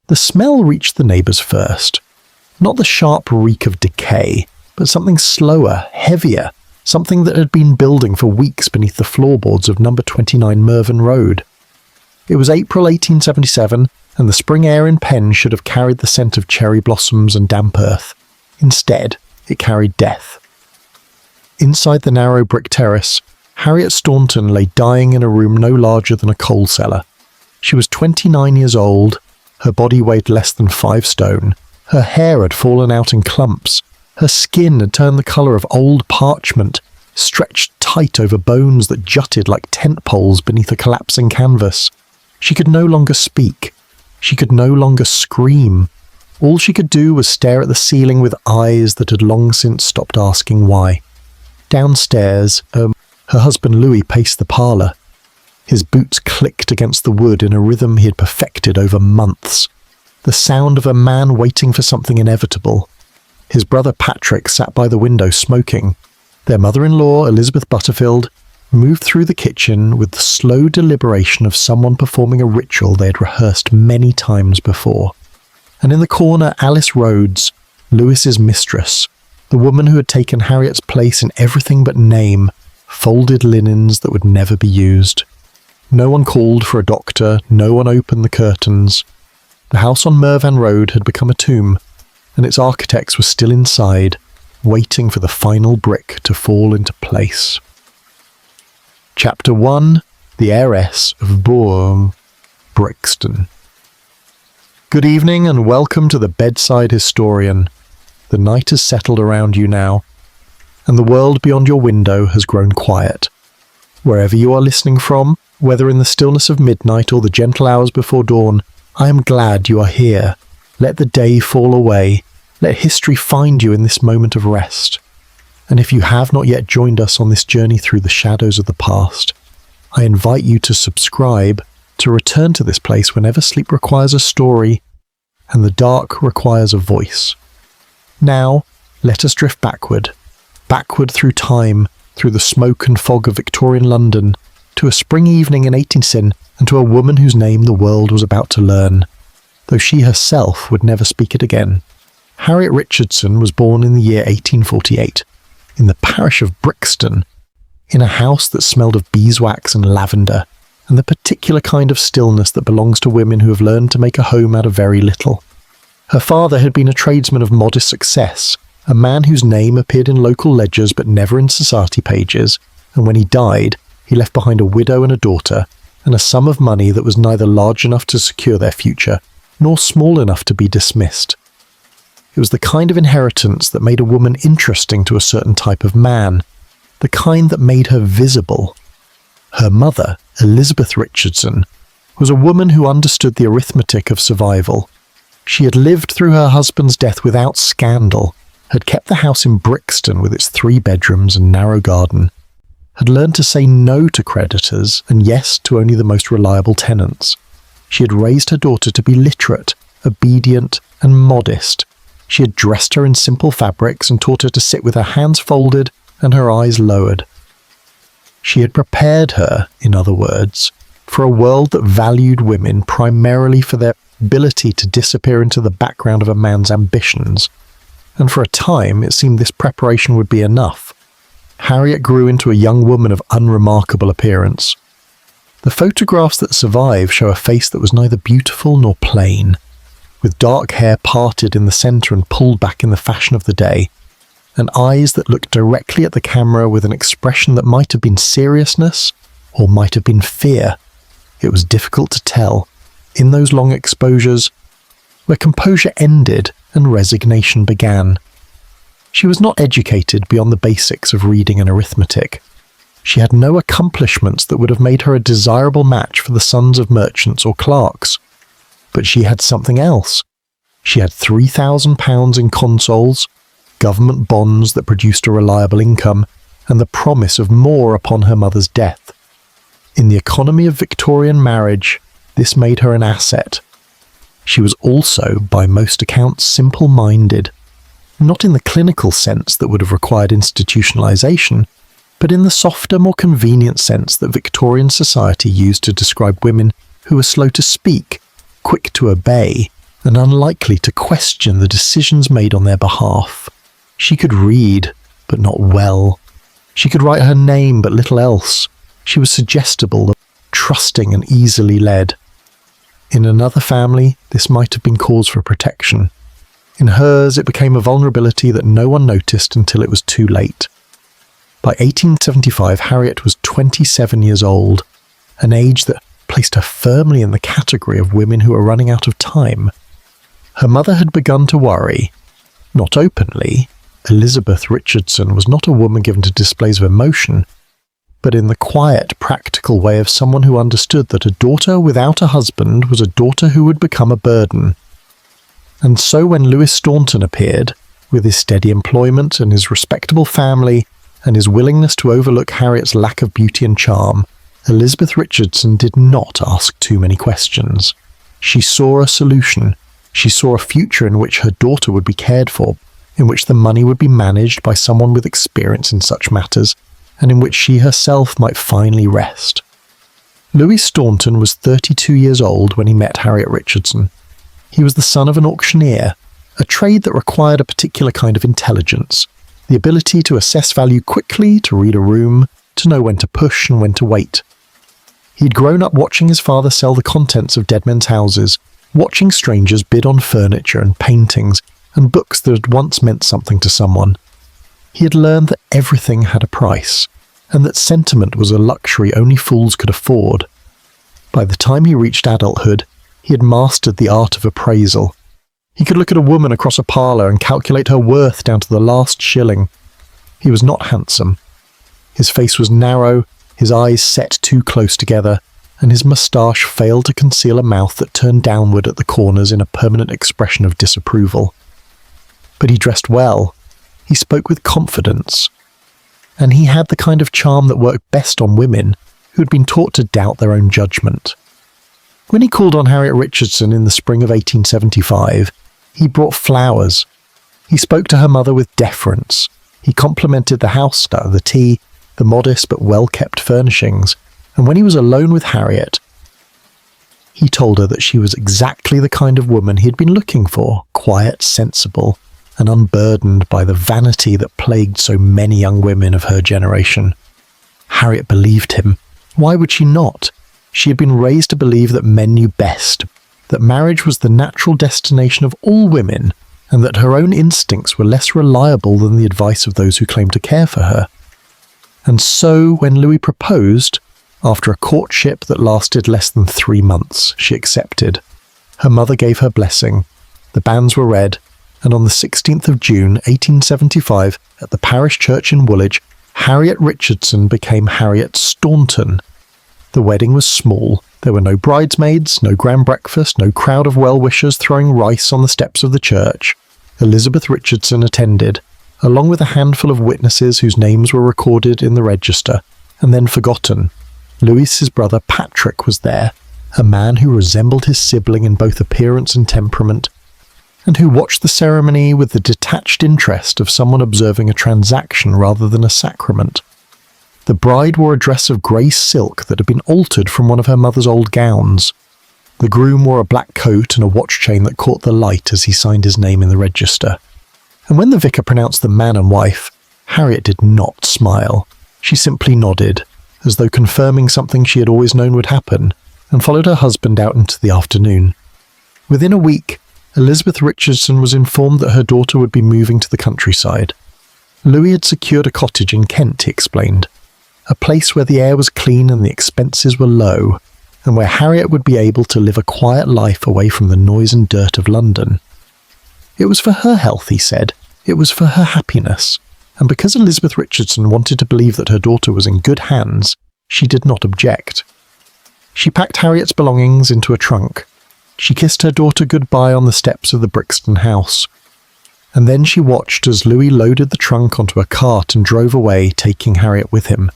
The smell reached the neighbours first. Not the sharp reek of decay, but something slower, heavier, something that had been building for weeks beneath the floorboards of number 29 Mervyn Road. It was April 1877, and the spring air in Penge should have carried the scent of cherry blossoms and damp earth. Instead, it carried death. Inside the narrow brick terrace, Harriet Staunton lay dying in a room no larger than a coal cellar. She was 29 years old, her body weighed less than 5 stone, her hair had fallen out in clumps, her skin had turned the colour of old parchment, stretched tight over bones that jutted like tent poles beneath a collapsing canvas. She could no longer speak. She could no longer scream. All she could do was stare at the ceiling with eyes that had long since stopped asking why. Downstairs, her husband Louis paced the parlour. His boots clicked against the wood in a rhythm he had perfected over months. The sound of a man waiting for something inevitable. His brother Patrick sat by the window smoking. Their mother-in-law, Elizabeth Butterfield, moved through the kitchen with the slow deliberation of someone performing a ritual they had rehearsed many times before. And in the corner, Alice Rhodes, Louis's mistress, the woman who had taken Harriet's place in everything but name, folded linens that would never be used. No one called for a doctor, no one opened the curtains. The house on Mervyn Road had become a tomb, and its architects were still inside, waiting for the final brick to fall into place. Chapter 1. The Heiress of Bourne, Brixton. Good evening and welcome to the Bedside Historian. The night has settled around you now, and the world beyond your window has grown quiet. Wherever you are listening from, whether in the stillness of midnight or the gentle hours before dawn, I am glad you are here. Let the day fall away. Let history find you in this moment of rest. And if you have not yet joined us on this journey through the shadows of the past, I invite you to subscribe, to return to this place whenever sleep requires a story and the dark requires a voice. Now, let us drift backward through time, through the smoke and fog of Victorian London, to a spring evening in 1810, and to a woman whose name the world was about to learn, though she herself would never speak it again. Harriet Richardson was born in the year 1848, in the parish of Brixton, in a house that smelled of beeswax and lavender, and the particular kind of stillness that belongs to women who have learned to make a home out of very little. Her father had been a tradesman of modest success, a man whose name appeared in local ledgers but never in society pages, and when he died, he left behind a widow and a daughter, and a sum of money that was neither large enough to secure their future, nor small enough to be dismissed. It was the kind of inheritance that made a woman interesting to a certain type of man, the kind that made her visible. Her mother, Elizabeth Richardson, was a woman who understood the arithmetic of survival. She had lived through her husband's death without scandal, had kept the house in Brixton with its 3 bedrooms and narrow garden, had learned to say no to creditors and yes to only the most reliable tenants. She had raised her daughter to be literate, obedient, and modest. She had dressed her in simple fabrics and taught her to sit with her hands folded and her eyes lowered. She had prepared her, in other words, for a world that valued women primarily for their ability to disappear into the background of a man's ambitions. And for a time, it seemed this preparation would be enough. Harriet grew into a young woman of unremarkable appearance. The photographs that survive show a face that was neither beautiful nor plain, with dark hair parted in the centre and pulled back in the fashion of the day, and eyes that looked directly at the camera with an expression that might have been seriousness or might have been fear. It was difficult to tell, in those long exposures, where composure ended and resignation began. She was not educated beyond the basics of reading and arithmetic. She had no accomplishments that would have made her a desirable match for the sons of merchants or clerks. But she had something else. She had £3,000 in consols, government bonds that produced a reliable income, and the promise of more upon her mother's death. In the economy of Victorian marriage, this made her an asset. She was also, by most accounts, simple-minded, not in the clinical sense that would have required institutionalization, but in the softer, more convenient sense that Victorian society used to describe women who were slow to speak, quick to obey, and unlikely to question the decisions made on their behalf. She could read, but not well. She could write her name, but little else. She was suggestible, trusting and easily led. In another family, this might have been cause for protection. In hers, it became a vulnerability that no one noticed until it was too late. By 1875, Harriet was 27 years old, an age that placed her firmly in the category of women who are running out of time. Her mother had begun to worry. Not openly. Elizabeth Richardson was not a woman given to displays of emotion, but in the quiet, practical way of someone who understood that a daughter without a husband was a daughter who would become a burden. And so when Louis Staunton appeared, with his steady employment and his respectable family and his willingness to overlook Harriet's lack of beauty and charm, Elizabeth Richardson did not ask too many questions. She saw a solution. She saw a future in which her daughter would be cared for, in which the money would be managed by someone with experience in such matters, and in which she herself might finally rest. Louis Staunton was 32 years old when he met Harriet Richardson. He was the son of an auctioneer, a trade that required a particular kind of intelligence, the ability to assess value quickly, to read a room, to know when to push and when to wait. He'd grown up watching his father sell the contents of dead men's houses, watching strangers bid on furniture and paintings and books that had once meant something to someone. He had learned that everything had a price, and that sentiment was a luxury only fools could afford. By the time he reached adulthood, he had mastered the art of appraisal. He could look at a woman across a parlour and calculate her worth down to the last shilling. He was not handsome. His face was narrow, his eyes set too close together, and his moustache failed to conceal a mouth that turned downward at the corners in a permanent expression of disapproval. But he dressed well. He spoke with confidence. And he had the kind of charm that worked best on women who had been taught to doubt their own judgment. When he called on Harriet Richardson in the spring of 1875, he brought flowers. He spoke to her mother with deference. He complimented the house style, the tea, the modest but well-kept furnishings, and when he was alone with Harriet, he told her that she was exactly the kind of woman he had been looking for, quiet, sensible, and unburdened by the vanity that plagued so many young women of her generation. Harriet believed him. Why would she not? She had been raised to believe that men knew best, that marriage was the natural destination of all women, and that her own instincts were less reliable than the advice of those who claimed to care for her. And so, when Louis proposed, after a courtship that lasted less than 3 months, she accepted. Her mother gave her blessing. The banns were read, and on the 16th of June, 1875, at the parish church in Woolwich, Harriet Richardson became Harriet Staunton. The wedding was small. There were no bridesmaids, no grand breakfast, no crowd of well-wishers throwing rice on the steps of the church. Elizabeth Richardson attended, along with a handful of witnesses whose names were recorded in the register, and then forgotten. Louis's brother Patrick was there, a man who resembled his sibling in both appearance and temperament, and who watched the ceremony with the detached interest of someone observing a transaction rather than a sacrament. The bride wore a dress of grey silk that had been altered from one of her mother's old gowns. The groom wore a black coat and a watch chain that caught the light as he signed his name in the register. And when the vicar pronounced them man and wife, Harriet did not smile. She simply nodded, as though confirming something she had always known would happen, and followed her husband out into the afternoon. Within a week, Elizabeth Richardson was informed that her daughter would be moving to the countryside. Louis had secured a cottage in Kent, he explained, a place where the air was clean and the expenses were low, and where Harriet would be able to live a quiet life away from the noise and dirt of London. It was for her health, he said. It was for her happiness. And because Elizabeth Richardson wanted to believe that her daughter was in good hands, she did not object. She packed Harriet's belongings into a trunk. She kissed her daughter goodbye on the steps of the Brixton house. And then she watched as Louis loaded the trunk onto a cart and drove away, taking Harriet with him.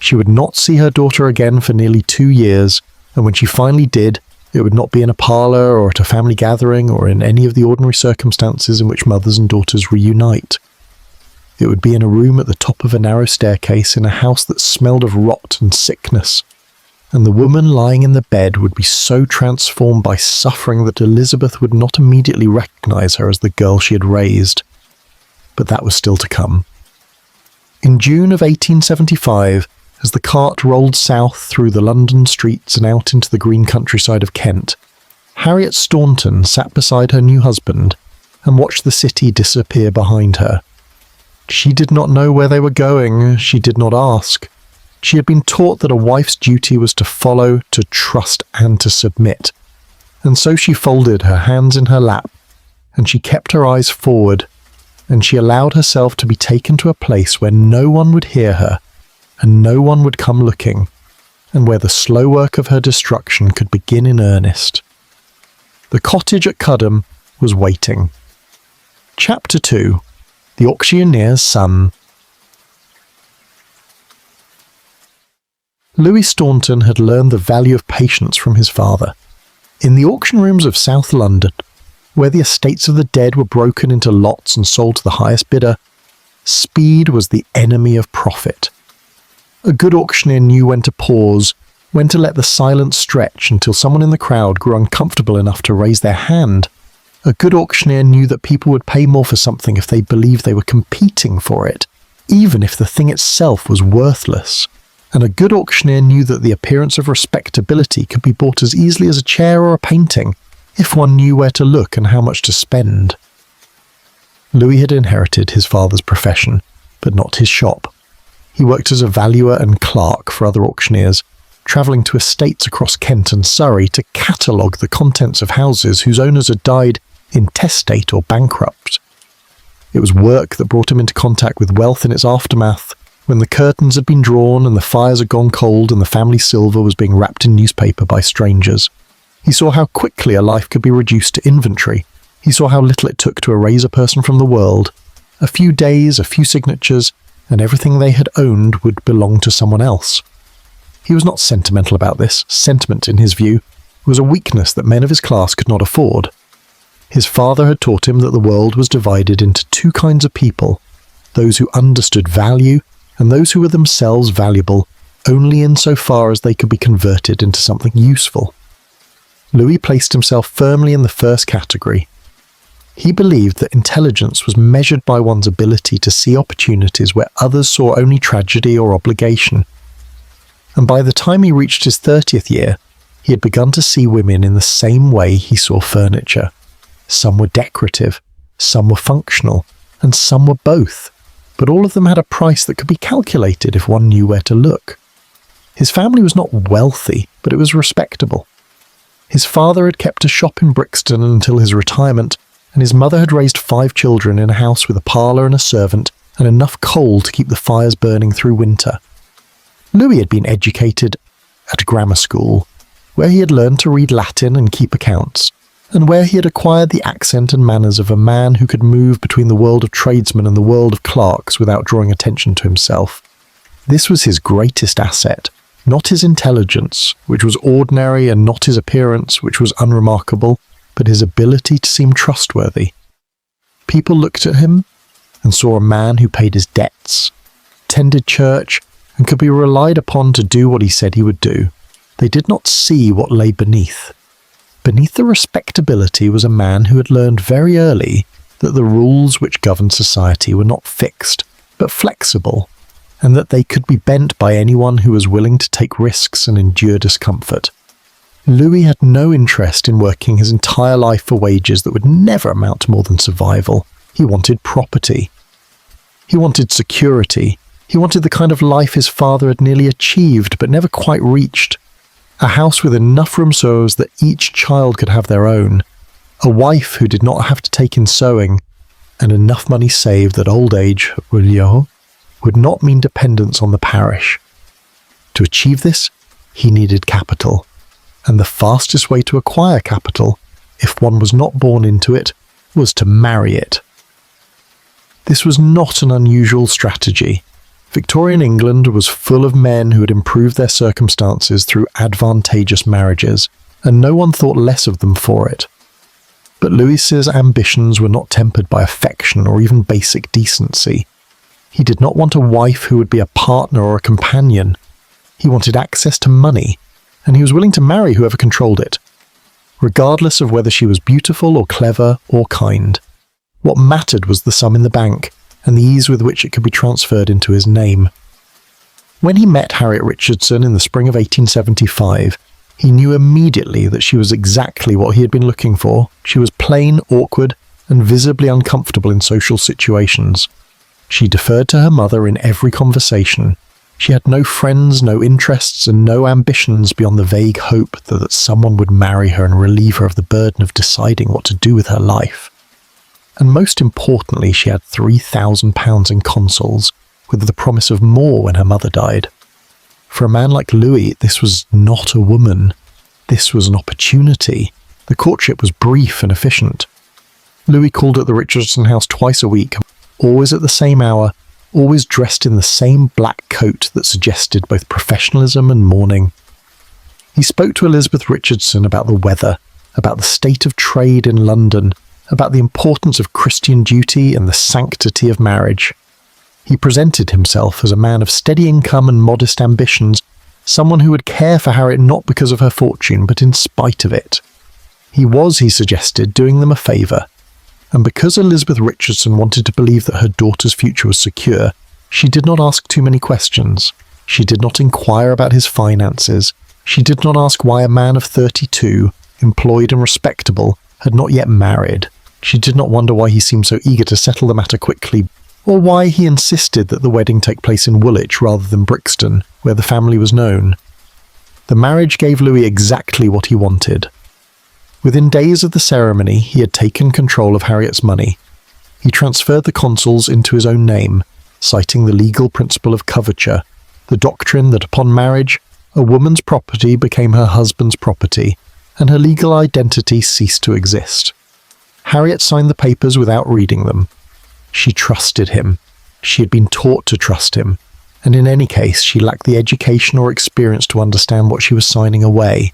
She would not see her daughter again for nearly 2 years, and when she finally did, it would not be in a parlour or at a family gathering or in any of the ordinary circumstances in which mothers and daughters reunite. It would be in a room at the top of a narrow staircase in a house that smelled of rot and sickness. and the woman lying in the bed would be so transformed by suffering that Elizabeth would not immediately recognise her as the girl she had raised. But that was still to come. In June of 1875, as the cart rolled south through the London streets and out into the green countryside of Kent, Harriet Staunton sat beside her new husband and watched the city disappear behind her. She did not know where they were going. She did not ask. She had been taught that a wife's duty was to follow, to trust, and to submit. And so she folded her hands in her lap, and she kept her eyes forward, and she allowed herself to be taken to a place where no one would hear her, and no one would come looking, and where the slow work of her destruction could begin in earnest. The cottage at Cudham was waiting. Chapter 2. The Auctioneer's Son. Louis Staunton had learned the value of patience from his father. In the auction rooms of South London, where the estates of the dead were broken into lots and sold to the highest bidder, speed was the enemy of profit. A good auctioneer knew when to pause, when to let the silence stretch until someone in the crowd grew uncomfortable enough to raise their hand. A good auctioneer knew that people would pay more for something if they believed they were competing for it, even if the thing itself was worthless. And a good auctioneer knew that the appearance of respectability could be bought as easily as a chair or a painting, if one knew where to look and how much to spend. Louis had inherited his father's profession, but not his shop. He worked as a valuer and clerk for other auctioneers, travelling to estates across Kent and Surrey to catalogue the contents of houses whose owners had died intestate or bankrupt. It was work that brought him into contact with wealth in its aftermath, when the curtains had been drawn and the fires had gone cold and the family silver was being wrapped in newspaper by strangers. He saw how quickly a life could be reduced to inventory. He saw how little it took to erase a person from the world. A few days, a few signatures, and everything they had owned would belong to someone else. He was not sentimental about this. Sentiment, in his view, was a weakness that men of his class could not afford. His father had taught him that the world was divided into two kinds of people, those who understood value and those who were themselves valuable only insofar as they could be converted into something useful. Louis placed himself firmly in the first category. He believed that intelligence was measured by one's ability to see opportunities where others saw only tragedy or obligation. And by the time he reached his 30th year, he had begun to see women in the same way he saw furniture. Some were decorative, some were functional, and some were both. But all of them had a price that could be calculated if one knew where to look. His family was not wealthy, but it was respectable. His father had kept a shop in Brixton until his retirement, and his mother had raised 5 children in a house with a parlour and a servant, and enough coal to keep the fires burning through winter. Louis had been educated at grammar school, where he had learned to read Latin and keep accounts, and where he had acquired the accent and manners of a man who could move between the world of tradesmen and the world of clerks without drawing attention to himself. This was his greatest asset, not his intelligence, which was ordinary, and not his appearance, which was unremarkable, but his ability to seem trustworthy. People looked at him and saw a man who paid his debts, attended church, and could be relied upon to do what he said he would do. They did not see what lay beneath. Beneath the respectability was a man who had learned very early that the rules which governed society were not fixed, but flexible, and that they could be bent by anyone who was willing to take risks and endure discomfort. Louis had no interest in working his entire life for wages that would never amount to more than survival. He wanted property. He wanted security. He wanted the kind of life his father had nearly achieved but never quite reached. A house with enough room so as that each child could have their own. A wife who did not have to take in sewing, and enough money saved that old age would not mean dependence on the parish. To achieve this, he needed capital, and the fastest way to acquire capital, if one was not born into it, was to marry it. This was not an unusual strategy. Victorian England was full of men who had improved their circumstances through advantageous marriages, and no one thought less of them for it. But Louis's ambitions were not tempered by affection or even basic decency. He did not want a wife who would be a partner or a companion. He wanted access to money, and he was willing to marry whoever controlled it, regardless of whether she was beautiful or clever or kind. What mattered was the sum in the bank and the ease with which it could be transferred into his name. When he met Harriet Richardson in the spring of 1875, he knew immediately that she was exactly what he had been looking for. She was plain, awkward, and visibly uncomfortable in social situations. She deferred to her mother in every conversation. She had no friends, no interests, and no ambitions beyond the vague hope that someone would marry her and relieve her of the burden of deciding what to do with her life. And most importantly, she had £3,000 in consols, with the promise of more when her mother died. For a man like Louis, this was not a woman. This was an opportunity. The courtship was brief and efficient. Louis called at the Richardson house twice a week, always at the same hour, always dressed in the same black coat that suggested both professionalism and mourning. He spoke to Elizabeth Richardson about the weather, about the state of trade in London, about the importance of Christian duty and the sanctity of marriage. He presented himself as a man of steady income and modest ambitions, someone who would care for Harriet not because of her fortune, but in spite of it. He was, he suggested, doing them a favour, and because Elizabeth Richardson wanted to believe that her daughter's future was secure, she did not ask too many questions. She did not inquire about his finances. She did not ask why a man of 32, employed and respectable, had not yet married. She did not wonder why he seemed so eager to settle the matter quickly, or why he insisted that the wedding take place in Woolwich rather than Brixton, where the family was known. The marriage gave Louis exactly what he wanted. Within days of the ceremony, he had taken control of Harriet's money. He transferred the consols into his own name, citing the legal principle of coverture, the doctrine that upon marriage, a woman's property became her husband's property, and her legal identity ceased to exist. Harriet signed the papers without reading them. She trusted him. She had been taught to trust him, and in any case she lacked the education or experience to understand what she was signing away.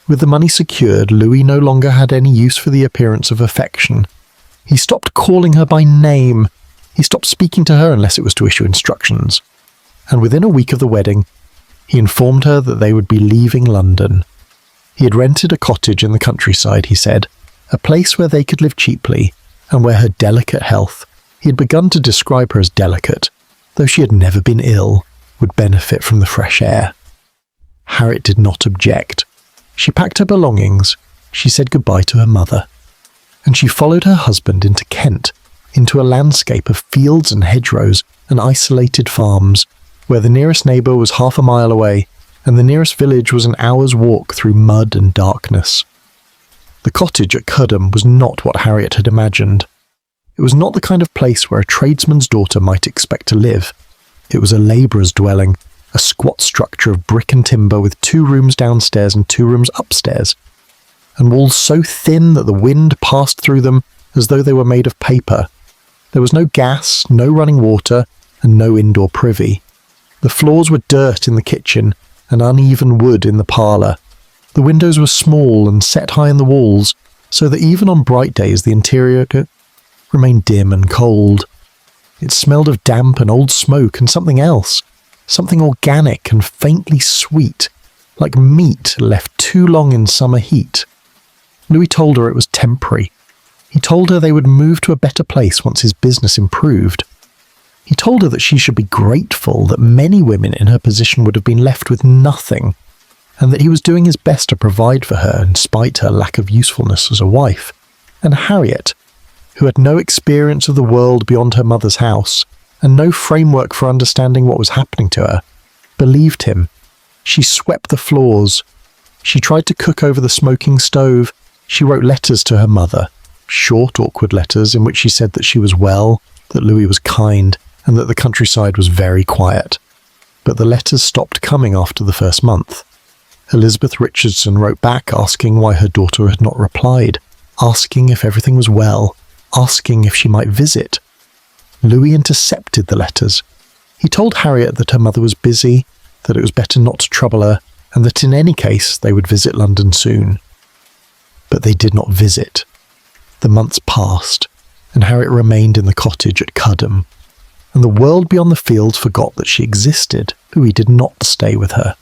With the money secured, Louis no longer had any use for the appearance of affection. He stopped calling her by name. He stopped speaking to her unless it was to issue instructions. And within a week of the wedding, he informed her that they would be leaving London. He had rented a cottage in the countryside, he said, a place where they could live cheaply, and where her delicate health, he had begun to describe her as delicate, though she had never been ill, would benefit from the fresh air. Harriet did not object. She packed her belongings, she said goodbye to her mother, and she followed her husband into Kent, into a landscape of fields and hedgerows and isolated farms, where the nearest neighbour was half a mile away, and the nearest village was an hour's walk through mud and darkness. The cottage at Cudham was not what Harriet had imagined. It was not the kind of place where a tradesman's daughter might expect to live. It was a labourer's dwelling, a squat structure of brick and timber with 2 rooms downstairs and 2 rooms upstairs, and walls so thin that the wind passed through them as though they were made of paper. There was no gas, no running water, and no indoor privy. The floors were dirt in the kitchen and uneven wood in the parlour. The windows were small and set high in the walls, so that even on bright days the interior remained dim and cold. It smelled of damp and old smoke and something else, something organic and faintly sweet, like meat left too long in summer heat. Louis told her it was temporary. He told her they would move to a better place once his business improved. He told her that she should be grateful that many women in her position would have been left with nothing, and that he was doing his best to provide for her in spite her lack of usefulness as a wife. And Harriet, who had no experience of the world beyond her mother's house, and no framework for understanding what was happening to her, believed him. She swept the floors. She tried to cook over the smoking stove. She wrote letters to her mother, short, awkward letters in which she said that she was well, that Louis was kind, and that the countryside was very quiet. But the letters stopped coming after the first month. Elizabeth Richardson wrote back asking why her daughter had not replied, asking if everything was well, asking if she might visit. Louis intercepted the letters. He told Harriet that her mother was busy, that it was better not to trouble her, and that in any case they would visit London soon. But they did not visit. The months passed, and Harriet remained in the cottage at Cudham, and the world beyond the fields forgot that she existed. Louis did not stay with her.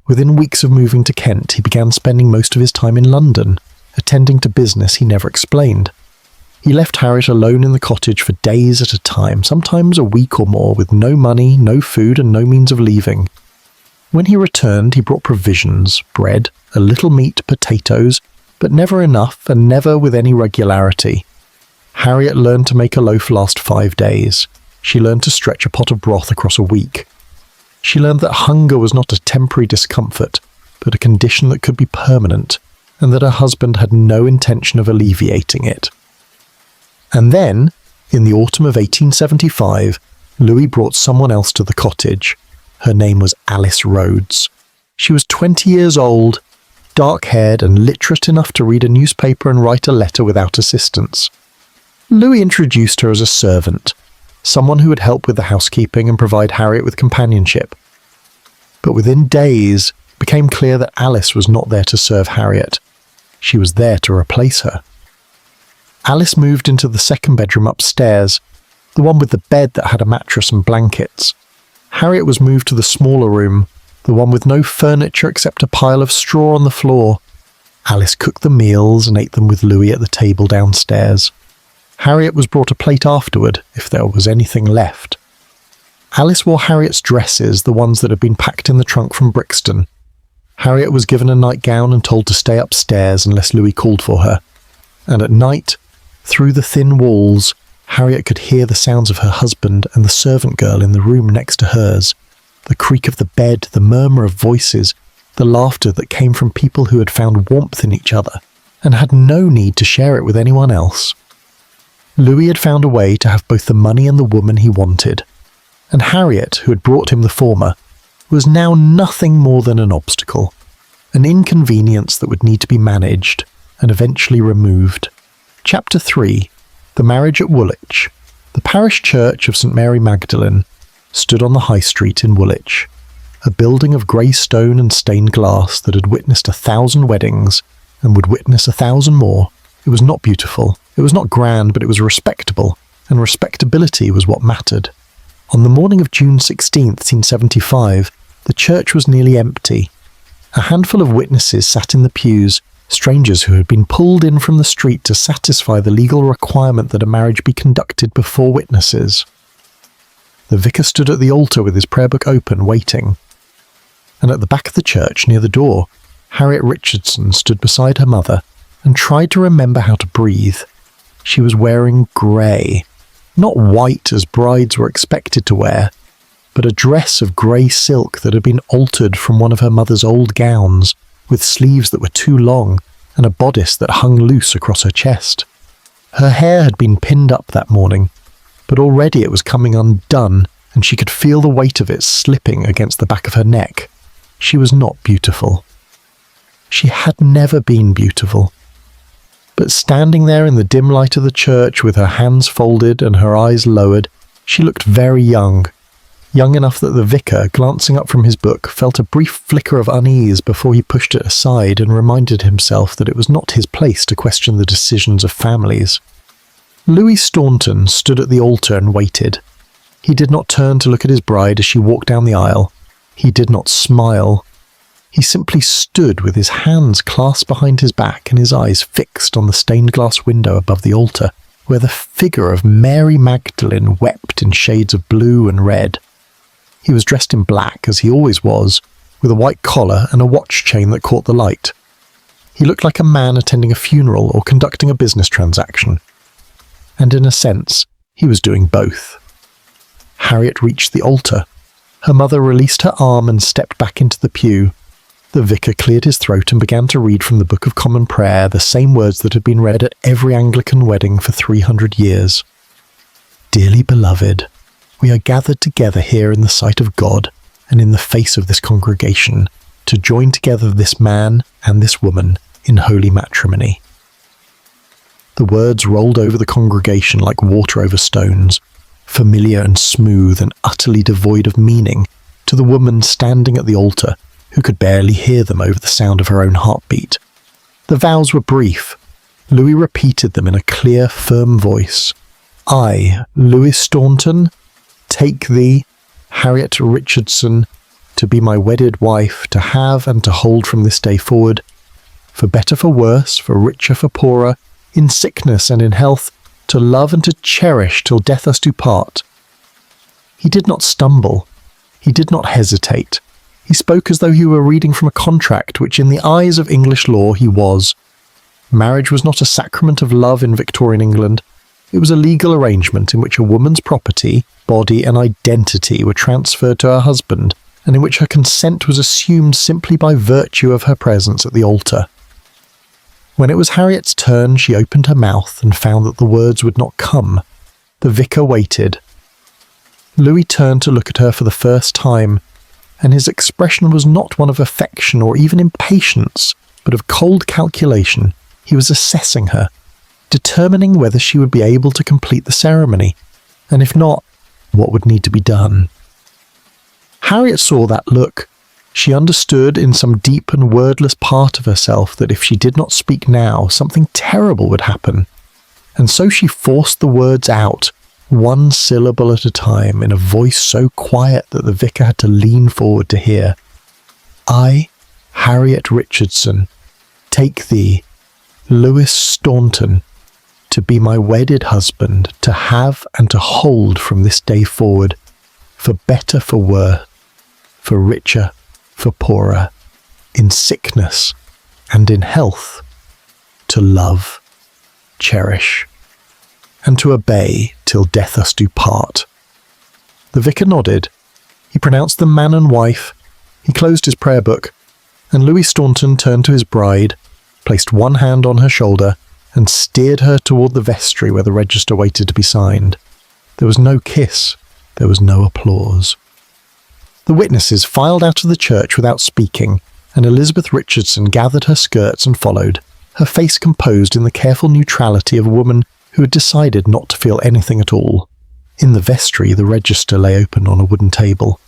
Within weeks of moving to Kent, he began spending most of his time in London, attending to business he never explained. He left Harriet alone in the cottage for days at a time, sometimes a week or more, with no money, no food, and no means of leaving. When he returned, he brought provisions, bread, a little meat, potatoes, but never enough and never with any regularity. Harriet learned to make a loaf last 5 days. She learned to stretch a pot of broth across a week. She learned that hunger was not a temporary discomfort, but a condition that could be permanent, and that her husband had no intention of alleviating it. And then, in the autumn of 1875, Louis brought someone else to the cottage. Her name was Alice Rhodes. She was 20 years old, dark-haired and literate enough to read a newspaper and write a letter without assistance. Louis introduced her as a servant, someone who would help with the housekeeping and provide Harriet with companionship. But within days, it became clear that Alice was not there to serve Harriet. She was there to replace her. Alice moved into the second bedroom upstairs, the one with the bed that had a mattress and blankets. Harriet was moved to the smaller room, the one with no furniture except a pile of straw on the floor. Alice cooked the meals and ate them with Louis at the table downstairs. Harriet was brought a plate afterward, if there was anything left. Alice wore Harriet's dresses, the ones that had been packed in the trunk from Brixton. Harriet was given a nightgown and told to stay upstairs unless Louis called for her. And at night, through the thin walls, Harriet could hear the sounds of her husband and the servant girl in the room next to hers, the creak of the bed, the murmur of voices, the laughter that came from people who had found warmth in each other and had no need to share it with anyone else. Louis had found a way to have both the money and the woman he wanted, and Harriet, who had brought him the former, was now nothing more than an obstacle, an inconvenience that would need to be managed and eventually removed. Chapter 3. The Marriage at Woolwich. The parish church of St Mary Magdalene stood on the High Street in Woolwich, a building of grey stone and stained glass that had witnessed 1,000 weddings and would witness 1,000 more. It was not beautiful, it was not grand, but it was respectable, and respectability was what mattered. On the morning of June 16, 1875, the church was nearly empty. A handful of witnesses sat in the pews, strangers who had been pulled in from the street to satisfy the legal requirement that a marriage be conducted before witnesses. The vicar stood at the altar with his prayer book open, waiting. And at the back of the church, near the door, Harriet Richardson stood beside her mother and tried to remember how to breathe. She was wearing grey, not white as brides were expected to wear, but a dress of grey silk that had been altered from one of her mother's old gowns, with sleeves that were too long and a bodice that hung loose across her chest. Her hair had been pinned up that morning, but already it was coming undone, and she could feel the weight of it slipping against the back of her neck. She was not beautiful. She had never been beautiful. But standing there in the dim light of the church with her hands folded and her eyes lowered, she looked very young enough that the vicar, glancing up from his book, felt a brief flicker of unease before he pushed it aside and reminded himself that it was not his place to question the decisions of families. Louis Staunton stood at the altar and waited. He did not turn to look at his bride as she walked down the aisle. He did not smile. He simply stood with his hands clasped behind his back and his eyes fixed on the stained glass window above the altar, where the figure of Mary Magdalene wept in shades of blue and red. He was dressed in black, as he always was, with a white collar and a watch chain that caught the light. He looked like a man attending a funeral or conducting a business transaction. And in a sense, he was doing both. Harriet reached the altar. Her mother released her arm and stepped back into the pew. The vicar cleared his throat and began to read from the Book of Common Prayer the same words that had been read at every Anglican wedding for 300 years. Dearly beloved, we are gathered together here in the sight of God and in the face of this congregation to join together this man and this woman in holy matrimony. The words rolled over the congregation like water over stones, familiar and smooth and utterly devoid of meaning to the woman standing at the altar, who could barely hear them over the sound of her own heartbeat. The vows were brief. Louis repeated them in a clear, firm voice. I, Louis Staunton, take thee, Harriet Richardson, to be my wedded wife, to have and to hold from this day forward, for better, for worse, for richer, for poorer, in sickness and in health, to love and to cherish till death us do part." He did not stumble. He did not hesitate. He spoke as though he were reading from a contract which in the eyes of English law he was. Marriage was not a sacrament of love in Victorian England. It was a legal arrangement in which a woman's property, body and identity were transferred to her husband, and in which her consent was assumed simply by virtue of her presence at the altar. When it was Harriet's turn, she opened her mouth and found that the words would not come. The vicar waited. Louis turned to look at her for the first time, and his expression was not one of affection or even impatience, but of cold calculation. He was assessing her, determining whether she would be able to complete the ceremony, and if not, what would need to be done. Harriet saw that look. She understood in some deep and wordless part of herself that if she did not speak now, something terrible would happen. And so she forced the words out, one syllable at a time, in a voice so quiet that the vicar had to lean forward to hear. "I, Harriet Richardson, take thee, Louis Staunton, to be my wedded husband, to have and to hold from this day forward, for better, for worse, for richer, for poorer, in sickness and in health, to love, cherish, and to obey till death us do part." The vicar nodded. He pronounced them man and wife. He closed his prayer book, and Louis Staunton turned to his bride, placed one hand on her shoulder, and steered her toward the vestry where the register waited to be signed. There was no kiss. There was no applause. The witnesses filed out of the church without speaking, and Elizabeth Richardson gathered her skirts and followed, her face composed in the careful neutrality of a woman who had decided not to feel anything at all. In the vestry, the register lay open on a wooden table.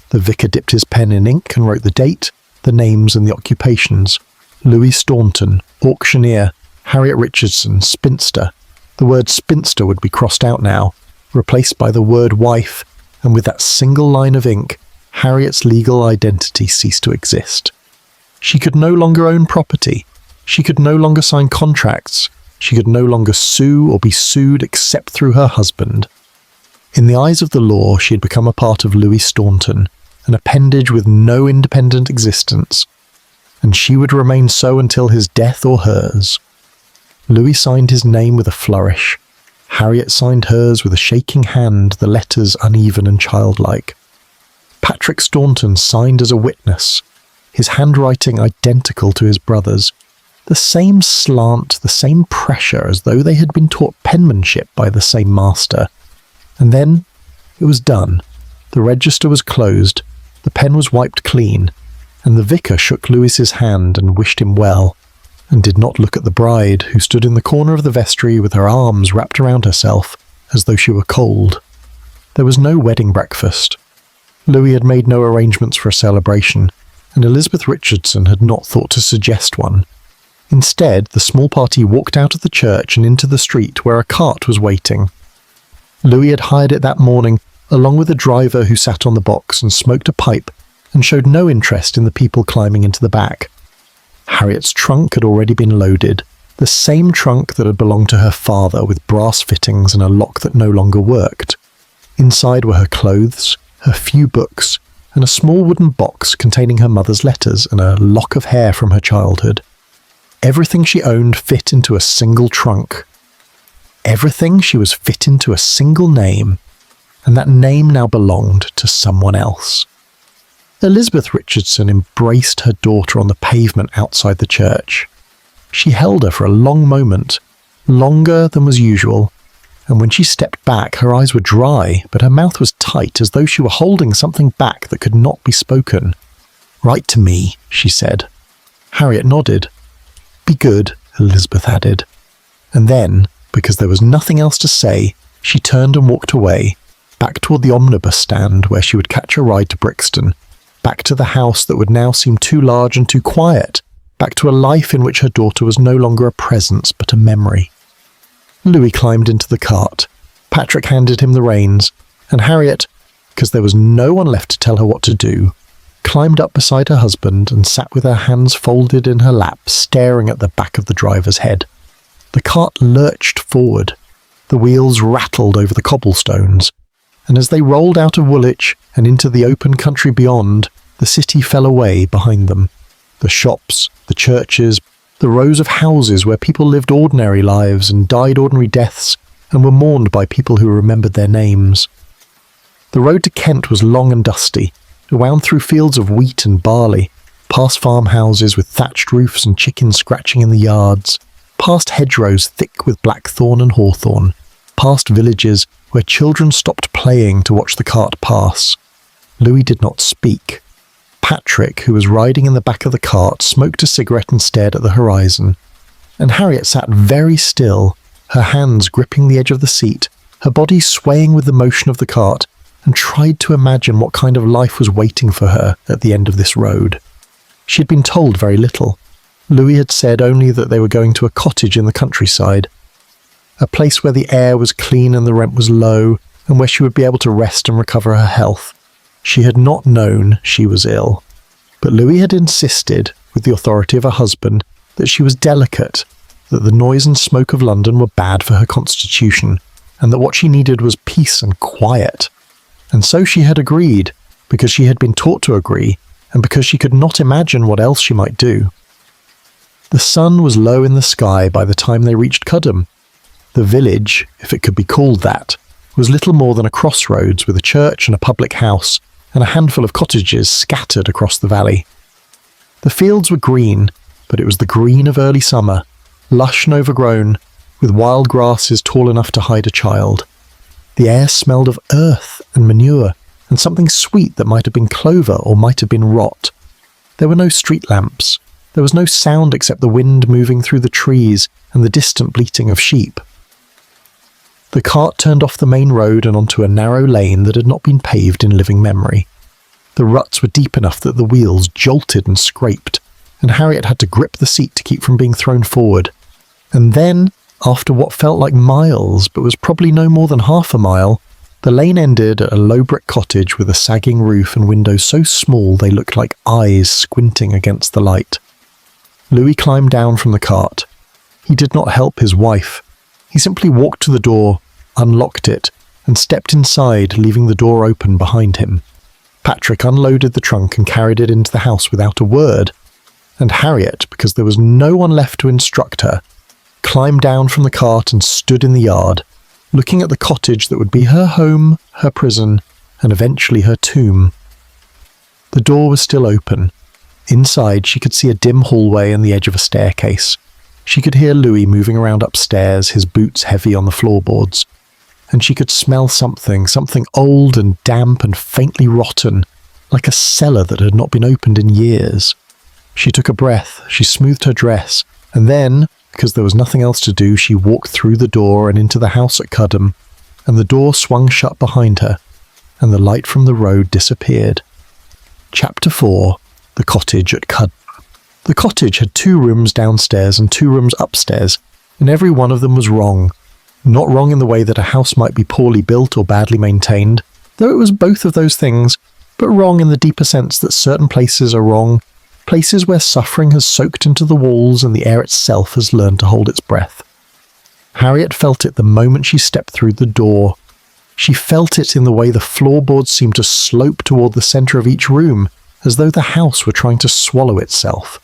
The vicar dipped his pen in ink and wrote the date, the names and the occupations. Louis Staunton, auctioneer, Harriet Richardson, spinster. The word spinster would be crossed out now, replaced by the word wife, and with that single line of ink, Harriet's legal identity ceased to exist. She could no longer own property. She could no longer sign contracts. She could no longer sue or be sued except through her husband. In the eyes of the law, she had become a part of Louis Staunton, an appendage with no independent existence, and she would remain so until his death or hers. Louis signed his name with a flourish. Harriet signed hers with a shaking hand, the letters uneven and childlike. Patrick Staunton signed as a witness, his handwriting identical to his brother's, the same slant, the same pressure as though they had been taught penmanship by the same master. And then it was done. The register was closed, the pen was wiped clean, and the vicar shook Louis's hand and wished him well, and did not look at the bride, who stood in the corner of the vestry with her arms wrapped around herself, as though she were cold. There was no wedding breakfast. Louis had made no arrangements for a celebration, and Elizabeth Richardson had not thought to suggest one. Instead, the small party walked out of the church and into the street where a cart was waiting. Louis had hired it that morning, along with a driver who sat on the box and smoked a pipe and showed no interest in the people climbing into the back. Harriet's trunk had already been loaded, the same trunk that had belonged to her father, with brass fittings and a lock that no longer worked. Inside were her clothes, her few books, and a small wooden box containing her mother's letters and a lock of hair from her childhood. Everything she owned fit into a single trunk. Everything she was fit into a single name, and that name now belonged to someone else. Elizabeth Richardson embraced her daughter on the pavement outside the church. She held her for a long moment, longer than was usual, and when she stepped back, her eyes were dry, but her mouth was tight, as though she were holding something back that could not be spoken. "Write to me," she said. Harriet nodded. "Be good," Elizabeth added. And then, because there was nothing else to say, she turned and walked away, back toward the omnibus stand where she would catch a ride to Brixton, back to the house that would now seem too large and too quiet, back to a life in which her daughter was no longer a presence but a memory. Louis climbed into the cart. Patrick handed him the reins, and Harriet, because there was no one left to tell her what to do, climbed up beside her husband and sat with her hands folded in her lap, staring at the back of the driver's head. The cart lurched forward. The wheels rattled over the cobblestones, and as they rolled out of Woolwich and into the open country beyond, the city fell away behind them. The shops, the churches, the rows of houses where people lived ordinary lives and died ordinary deaths and were mourned by people who remembered their names. The road to Kent was long and dusty. It wound through fields of wheat and barley, past farmhouses with thatched roofs and chickens scratching in the yards, past hedgerows thick with blackthorn and hawthorn, past villages where children stopped playing to watch the cart pass. Louis did not speak. Patrick, who was riding in the back of the cart, smoked a cigarette and stared at the horizon, and Harriet sat very still, her hands gripping the edge of the seat, her body swaying with the motion of the cart, and tried to imagine what kind of life was waiting for her at the end of this road. She had been told very little. Louis had said only that they were going to a cottage in the countryside, a place where the air was clean and the rent was low, and where she would be able to rest and recover her health. She had not known she was ill, but Louis had insisted, with the authority of her husband, that she was delicate, that the noise and smoke of London were bad for her constitution, and that what she needed was peace and quiet. And so she had agreed, because she had been taught to agree, and because she could not imagine what else she might do. The sun was low in the sky by the time they reached Cudham. The village, if it could be called that, was little more than a crossroads with a church and a public house, and a handful of cottages scattered across the valley. The fields were green, but it was the green of early summer, lush and overgrown, with wild grasses tall enough to hide a child. The air smelled of earth and manure, and something sweet that might have been clover or might have been rot. There were no street lamps. There was no sound except the wind moving through the trees and the distant bleating of sheep. The cart turned off the main road and onto a narrow lane that had not been paved in living memory. The ruts were deep enough that the wheels jolted and scraped, and Harriet had to grip the seat to keep from being thrown forward. And then, after what felt like miles, but was probably no more than half a mile, the lane ended at a low brick cottage with a sagging roof and windows so small they looked like eyes squinting against the light. Louis climbed down from the cart. He did not help his wife. He simply walked to the door, unlocked it, and stepped inside, leaving the door open behind him. Patrick unloaded the trunk and carried it into the house without a word, and Harriet, because there was no one left to instruct her, climbed down from the cart and stood in the yard, looking at the cottage that would be her home, her prison, and eventually her tomb. The door was still open. Inside, she could see a dim hallway and the edge of a staircase. She could hear Louis moving around upstairs, his boots heavy on the floorboards. And she could smell something old and damp and faintly rotten, like a cellar that had not been opened in years. She took a breath, she smoothed her dress, and then, because there was nothing else to do, she walked through the door and into the house at Cudham, and the door swung shut behind her, and the light from the road disappeared. Chapter 4. The Cottage at Cudham. The cottage had 2 rooms downstairs and 2 rooms upstairs, and every one of them was wrong. Not wrong in the way that a house might be poorly built or badly maintained, though it was both of those things, but wrong in the deeper sense that certain places are wrong, places where suffering has soaked into the walls and the air itself has learned to hold its breath. Harriet felt it the moment she stepped through the door. She felt it in the way the floorboards seemed to slope toward the centre of each room, as though the house were trying to swallow itself.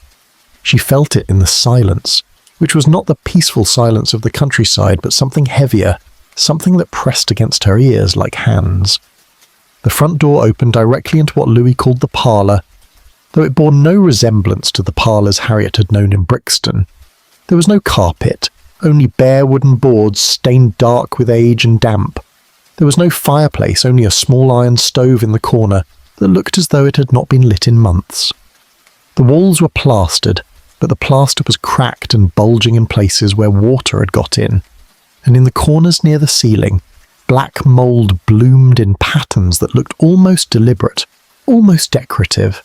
She felt it in the silence, which was not the peaceful silence of the countryside, but something heavier, something that pressed against her ears like hands. The front door opened directly into what Louis called the parlour, though it bore no resemblance to the parlours Harriet had known in Brixton. There was no carpet, only bare wooden boards stained dark with age and damp. There was no fireplace, only a small iron stove in the corner that looked as though it had not been lit in months. The walls were plastered, but the plaster was cracked and bulging in places where water had got in, and in the corners near the ceiling, black mould bloomed in patterns that looked almost deliberate, almost decorative.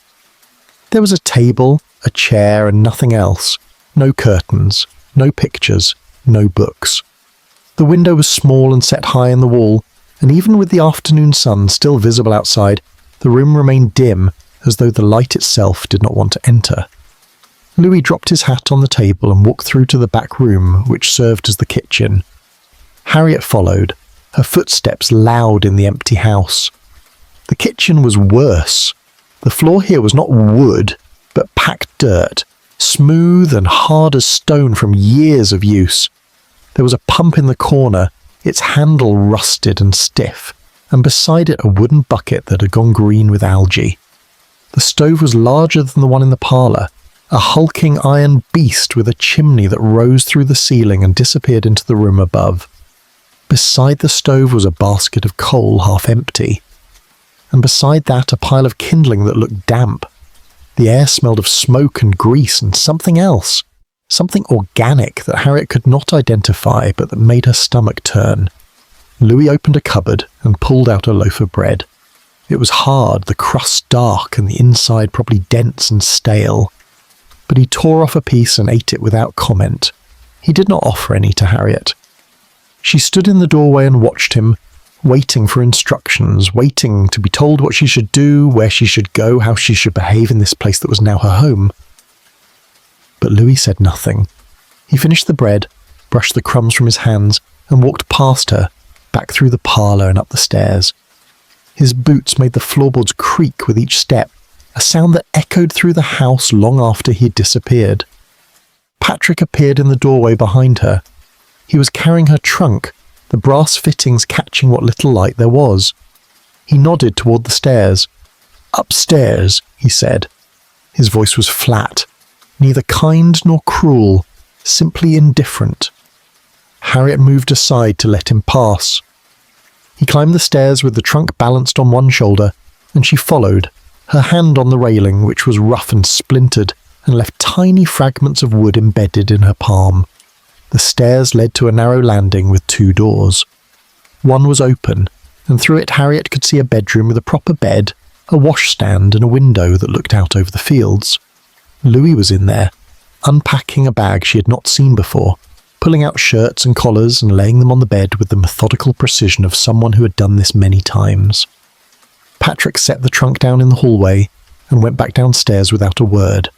There was a table, a chair, and nothing else. No curtains, no pictures, no books. The window was small and set high in the wall, and even with the afternoon sun still visible outside, the room remained dim, as though the light itself did not want to enter. Louis dropped his hat on the table and walked through to the back room, which served as the kitchen. Harriet followed, her footsteps loud in the empty house. The kitchen was worse. The floor here was not wood, but packed dirt, smooth and hard as stone from years of use. There was a pump in the corner, its handle rusted and stiff, and beside it a wooden bucket that had gone green with algae. The stove was larger than the one in the parlour, a hulking iron beast with a chimney that rose through the ceiling and disappeared into the room above. Beside the stove was a basket of coal half empty, and beside that a pile of kindling that looked damp. The air smelled of smoke and grease and something else, something organic that Harriet could not identify but that made her stomach turn. Louis opened a cupboard and pulled out a loaf of bread. It was hard, the crust dark and the inside probably dense and stale. But he tore off a piece and ate it without comment. He did not offer any to Harriet. She stood in the doorway and watched him, waiting for instructions, waiting to be told what she should do, where she should go, how she should behave in this place that was now her home. But Louis said nothing. He finished the bread, brushed the crumbs from his hands, and walked past her, back through the parlour and up the stairs. His boots made the floorboards creak with each step, a sound that echoed through the house long after he had disappeared. Patrick appeared in the doorway behind her. He was carrying her trunk, the brass fittings catching what little light there was. He nodded toward the stairs. "Upstairs," he said. His voice was flat, neither kind nor cruel, simply indifferent. Harriet moved aside to let him pass. He climbed the stairs with the trunk balanced on one shoulder, and she followed, her hand on the railing, which was rough and splintered, and left tiny fragments of wood embedded in her palm. The stairs led to a narrow landing with 2 doors. One was open, and through it Harriet could see a bedroom with a proper bed, a washstand and a window that looked out over the fields. Louis was in there, unpacking a bag she had not seen before, pulling out shirts and collars and laying them on the bed with the methodical precision of someone who had done this many times. Patrick set the trunk down in the hallway and went back downstairs without a word,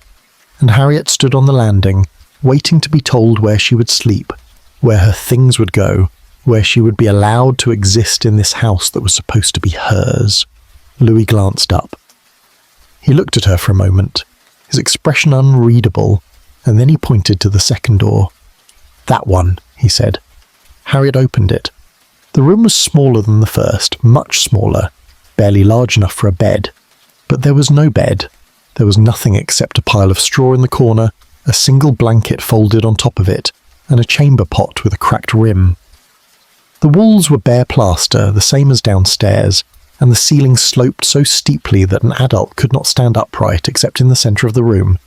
and Harriet stood on the landing, waiting to be told where she would sleep, where her things would go, where she would be allowed to exist in this house that was supposed to be hers. Louis glanced up. He looked at her for a moment, his expression unreadable, and then he pointed to the second door. "That one," he said. Harriet opened it. The room was smaller than the first, much smaller, barely large enough for a bed. But there was no bed. There was nothing except a pile of straw in the corner, a single blanket folded on top of it, and a chamber pot with a cracked rim. The walls were bare plaster, the same as downstairs, and the ceiling sloped so steeply that an adult could not stand upright except in the centre of the room.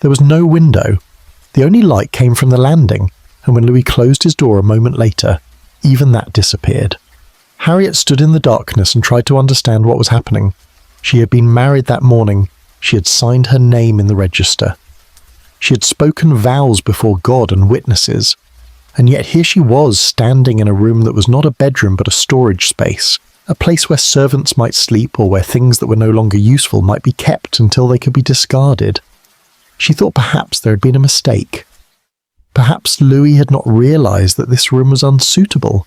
There was no window. The only light came from the landing, and when Louis closed his door a moment later, even that disappeared. Harriet stood in the darkness and tried to understand what was happening. She had been married that morning. She had signed her name in the register. She had spoken vows before God and witnesses. And yet here she was, standing in a room that was not a bedroom but a storage space, a place where servants might sleep or where things that were no longer useful might be kept until they could be discarded. She thought perhaps there had been a mistake. Perhaps Louis had not realised that this room was unsuitable.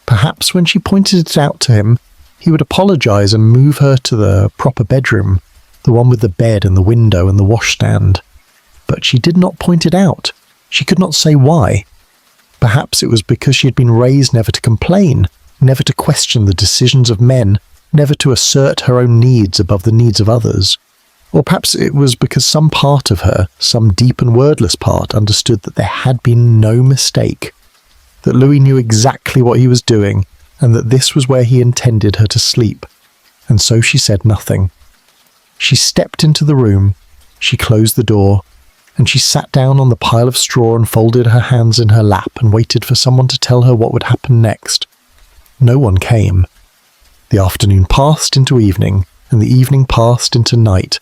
Perhaps when she pointed it out to him, he would apologise and move her to the proper bedroom, the one with the bed and the window and the washstand. But she did not point it out. She could not say why. Perhaps it was because she had been raised never to complain, never to question the decisions of men, never to assert her own needs above the needs of others. Or perhaps it was because some part of her, some deep and wordless part, understood that there had been no mistake, that Louis knew exactly what he was doing, and that this was where he intended her to sleep. And so she said nothing. She stepped into the room, she closed the door, and she sat down on the pile of straw and folded her hands in her lap and waited for someone to tell her what would happen next. No one came. The afternoon passed into evening, and the evening passed into night,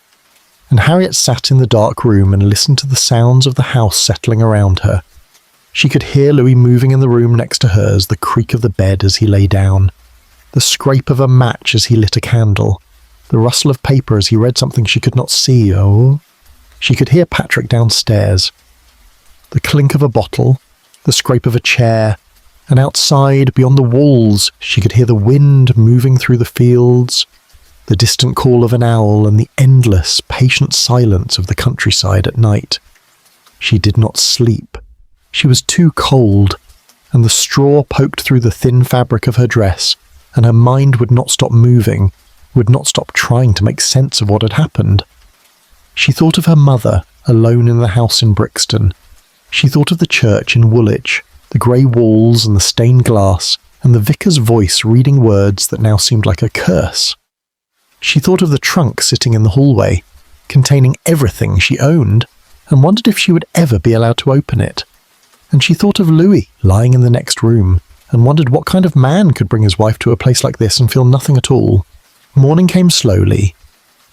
and Harriet sat in the dark room and listened to the sounds of the house settling around her. She could hear Louis moving in the room next to hers, the creak of the bed as he lay down, the scrape of a match as he lit a candle, the rustle of paper as he read something she could not see. Oh, she could hear Patrick downstairs. The clink of a bottle, the scrape of a chair, and outside, beyond the walls, she could hear the wind moving through the fields, the distant call of an owl, and the endless, patient silence of the countryside at night. She did not sleep. She was too cold, and the straw poked through the thin fabric of her dress, and her mind would not stop moving, would not stop trying to make sense of what had happened. She thought of her mother, alone in the house in Brixton. She thought of the church in Woolwich, the grey walls and the stained glass, and the vicar's voice reading words that now seemed like a curse. She thought of the trunk sitting in the hallway, containing everything she owned, and wondered if she would ever be allowed to open it. And she thought of Louis lying in the next room, and wondered what kind of man could bring his wife to a place like this and feel nothing at all. Morning came slowly.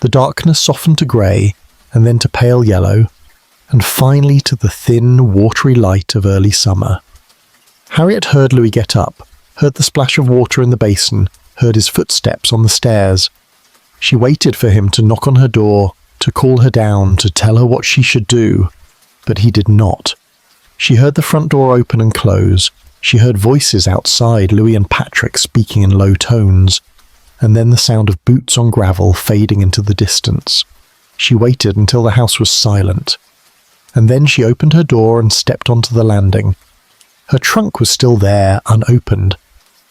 The darkness softened to grey, and then to pale yellow, and finally to the thin, watery light of early summer. Harriet heard Louis get up, heard the splash of water in the basin, heard his footsteps on the stairs. She waited for him to knock on her door, to call her down, to tell her what she should do, but he did not. She heard the front door open and close. She heard voices outside, Louis and Patrick speaking in low tones, and then the sound of boots on gravel fading into the distance. She waited until the house was silent, and then she opened her door and stepped onto the landing. Her trunk was still there, unopened.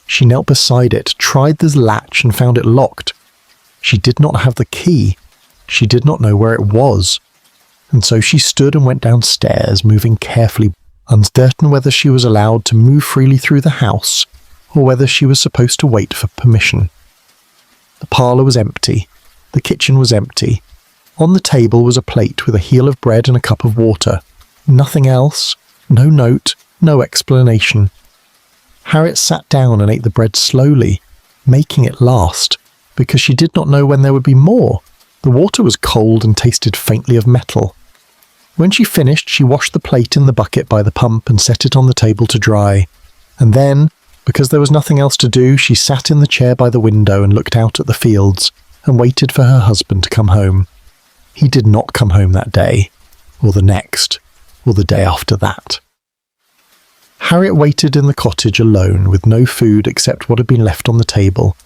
She knelt beside it, tried the latch and found it locked. She did not have the key. She did not know where it was. And so she stood and went downstairs, moving carefully, uncertain whether she was allowed to move freely through the house, or whether she was supposed to wait for permission. The parlour was empty. The kitchen was empty. On the table was a plate with a heel of bread and a cup of water. Nothing else. No note. No explanation. Harriet sat down and ate the bread slowly, making it last, because she did not know when there would be more. The water was cold and tasted faintly of metal. When she finished, she washed the plate in the bucket by the pump and set it on the table to dry. And then, because there was nothing else to do, she sat in the chair by the window and looked out at the fields and waited for her husband to come home. He did not come home that day, or the next, or the day after that. Harriet waited in the cottage alone, with no food except what had been left on the table,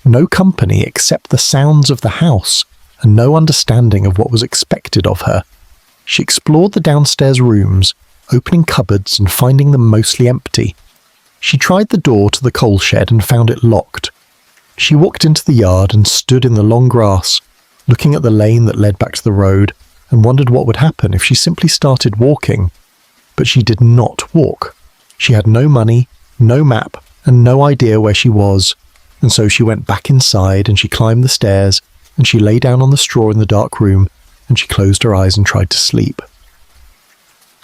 no company except the sounds of the house, and no understanding of what was expected of her. She explored the downstairs rooms, opening cupboards and finding them mostly empty. She tried the door to the coal shed and found it locked. She walked into the yard and stood in the long grass, looking at the lane that led back to the road, and wondered what would happen if she simply started walking. But she did not walk. She had no money, no map, and no idea where she was, and so she went back inside and she climbed the stairs and she lay down on the straw in the dark room and she closed her eyes and tried to sleep.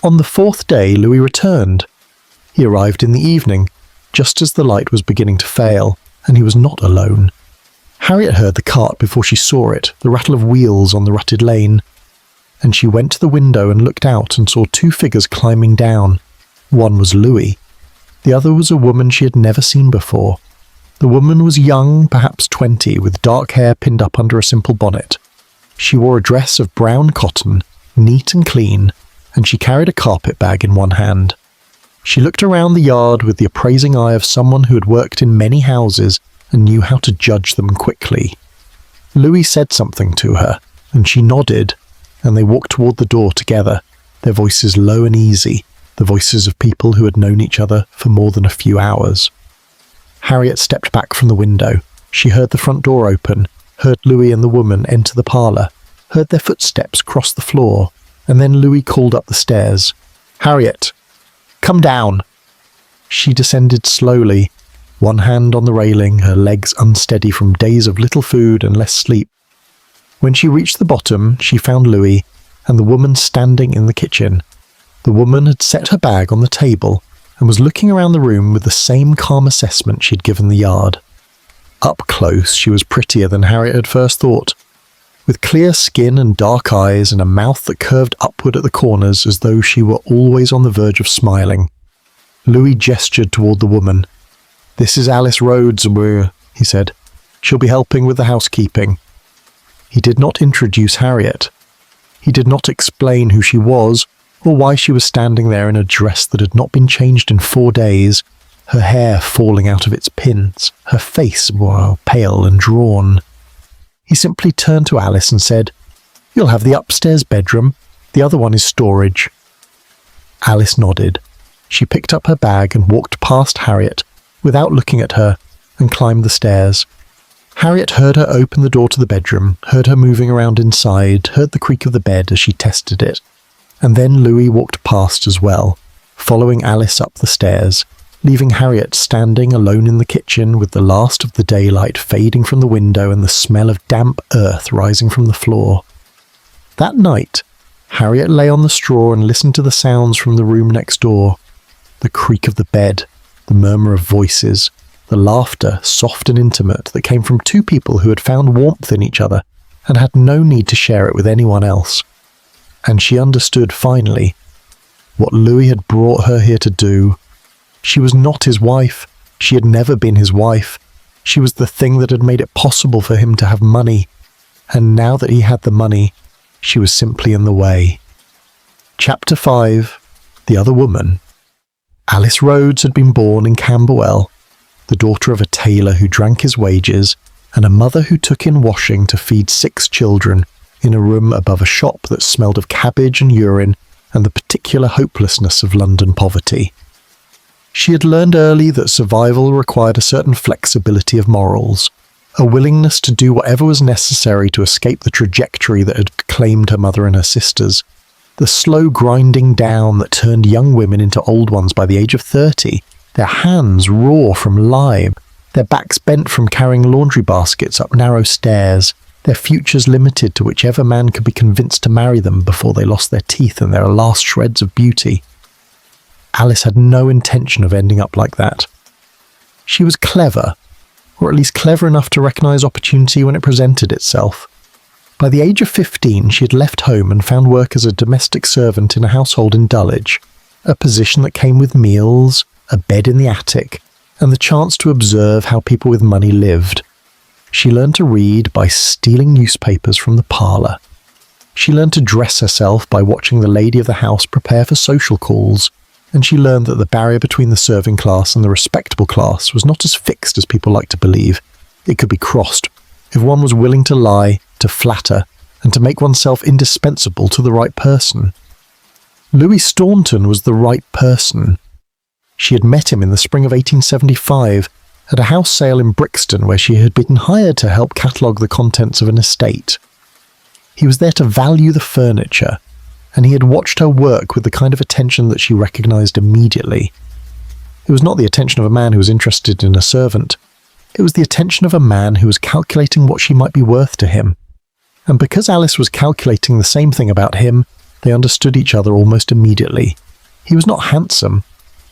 On the fourth day, Louis returned. He arrived in the evening, just as the light was beginning to fail, and he was not alone. Harriet heard the cart before she saw it, the rattle of wheels on the rutted lane, and she went to the window and looked out and saw two figures climbing down. One was Louis. The other was a woman she had never seen before. The woman was young, perhaps 20, with dark hair pinned up under a simple bonnet. She wore a dress of brown cotton, neat and clean, and she carried a carpet bag in one hand. She looked around the yard with the appraising eye of someone who had worked in many houses and knew how to judge them quickly. Louis said something to her, and she nodded, and they walked toward the door together, their voices low and easy, the voices of people who had known each other for more than a few hours. Harriet stepped back from the window. She heard the front door open, heard Louis and the woman enter the parlour, heard their footsteps cross the floor, and then Louis called up the stairs. "Harriet, come down!" She descended slowly, one hand on the railing, her legs unsteady from days of little food and less sleep. When she reached the bottom, she found Louis and the woman standing in the kitchen. The woman had set her bag on the table and was looking around the room with the same calm assessment she'd given the yard. Up close, she was prettier than Harriet had first thought, with clear skin and dark eyes and a mouth that curved upward at the corners as though she were always on the verge of smiling. Louis gestured toward the woman. "This is Alice Rhodes, he said. "She'll be helping with the housekeeping." He did not introduce Harriet. He did not explain who she was or why she was standing there in a dress that had not been changed in 4 days, her hair falling out of its pins, her face pale and drawn. He simply turned to Alice and said, "You'll have the upstairs bedroom. The other one is storage." Alice nodded. She picked up her bag and walked past Harriet without looking at her and climbed the stairs. Harriet heard her open the door to the bedroom, heard her moving around inside, heard the creak of the bed as she tested it. And then Louis walked past as well, following Alice up the stairs, leaving Harriet standing alone in the kitchen with the last of the daylight fading from the window and the smell of damp earth rising from the floor. That night, Harriet lay on the straw and listened to the sounds from the room next door. The creak of the bed, the murmur of voices, the laughter, soft and intimate, that came from two people who had found warmth in each other and had no need to share it with anyone else. And she understood finally what Louis had brought her here to do. She was not his wife. She had never been his wife. She was the thing that had made it possible for him to have money. And now that he had the money, she was simply in the way. Chapter 5. The Other Woman. Alice Rhodes had been born in Camberwell, the daughter of a tailor who drank his wages and a mother who took in washing to feed 6 children in a room above a shop that smelled of cabbage and urine and the particular hopelessness of London poverty. She had learned early that survival required a certain flexibility of morals, a willingness to do whatever was necessary to escape the trajectory that had claimed her mother and her sisters, the slow grinding down that turned young women into old ones by the age of 30, their hands raw from lime, their backs bent from carrying laundry baskets up narrow stairs, their futures limited to whichever man could be convinced to marry them before they lost their teeth and their last shreds of beauty. Alice had no intention of ending up like that. She was clever, or at least clever enough to recognise opportunity when it presented itself. By the age of 15, she had left home and found work as a domestic servant in a household in Dulwich, a position that came with meals, a bed in the attic, and the chance to observe how people with money lived. She learned to read by stealing newspapers from the parlour. She learned to dress herself by watching the lady of the house prepare for social calls, and she learned that the barrier between the serving class and the respectable class was not as fixed as people like to believe. It could be crossed if one was willing to lie, to flatter, and to make oneself indispensable to the right person. Louis Staunton was the right person. She had met him in the spring of 1875 at a house sale in Brixton where she had been hired to help catalogue the contents of an estate. He was there to value the furniture, and he had watched her work with the kind of attention that she recognised immediately. It was not the attention of a man who was interested in a servant. It was the attention of a man who was calculating what she might be worth to him. And because Alice was calculating the same thing about him, they understood each other almost immediately. He was not handsome,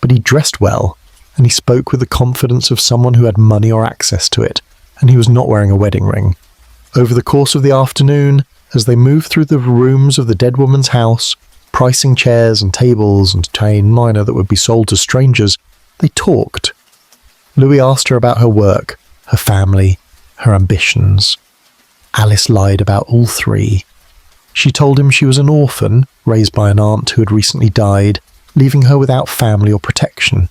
but he dressed well, and he spoke with the confidence of someone who had money or access to it, and he was not wearing a wedding ring. Over the course of the afternoon, as they moved through the rooms of the dead woman's house, pricing chairs and tables and chain china that would be sold to strangers, they talked. Louis asked her about her work, her family, her ambitions. Alice lied about all 3. She told him she was an orphan, raised by an aunt who had recently died, leaving her without family or protection.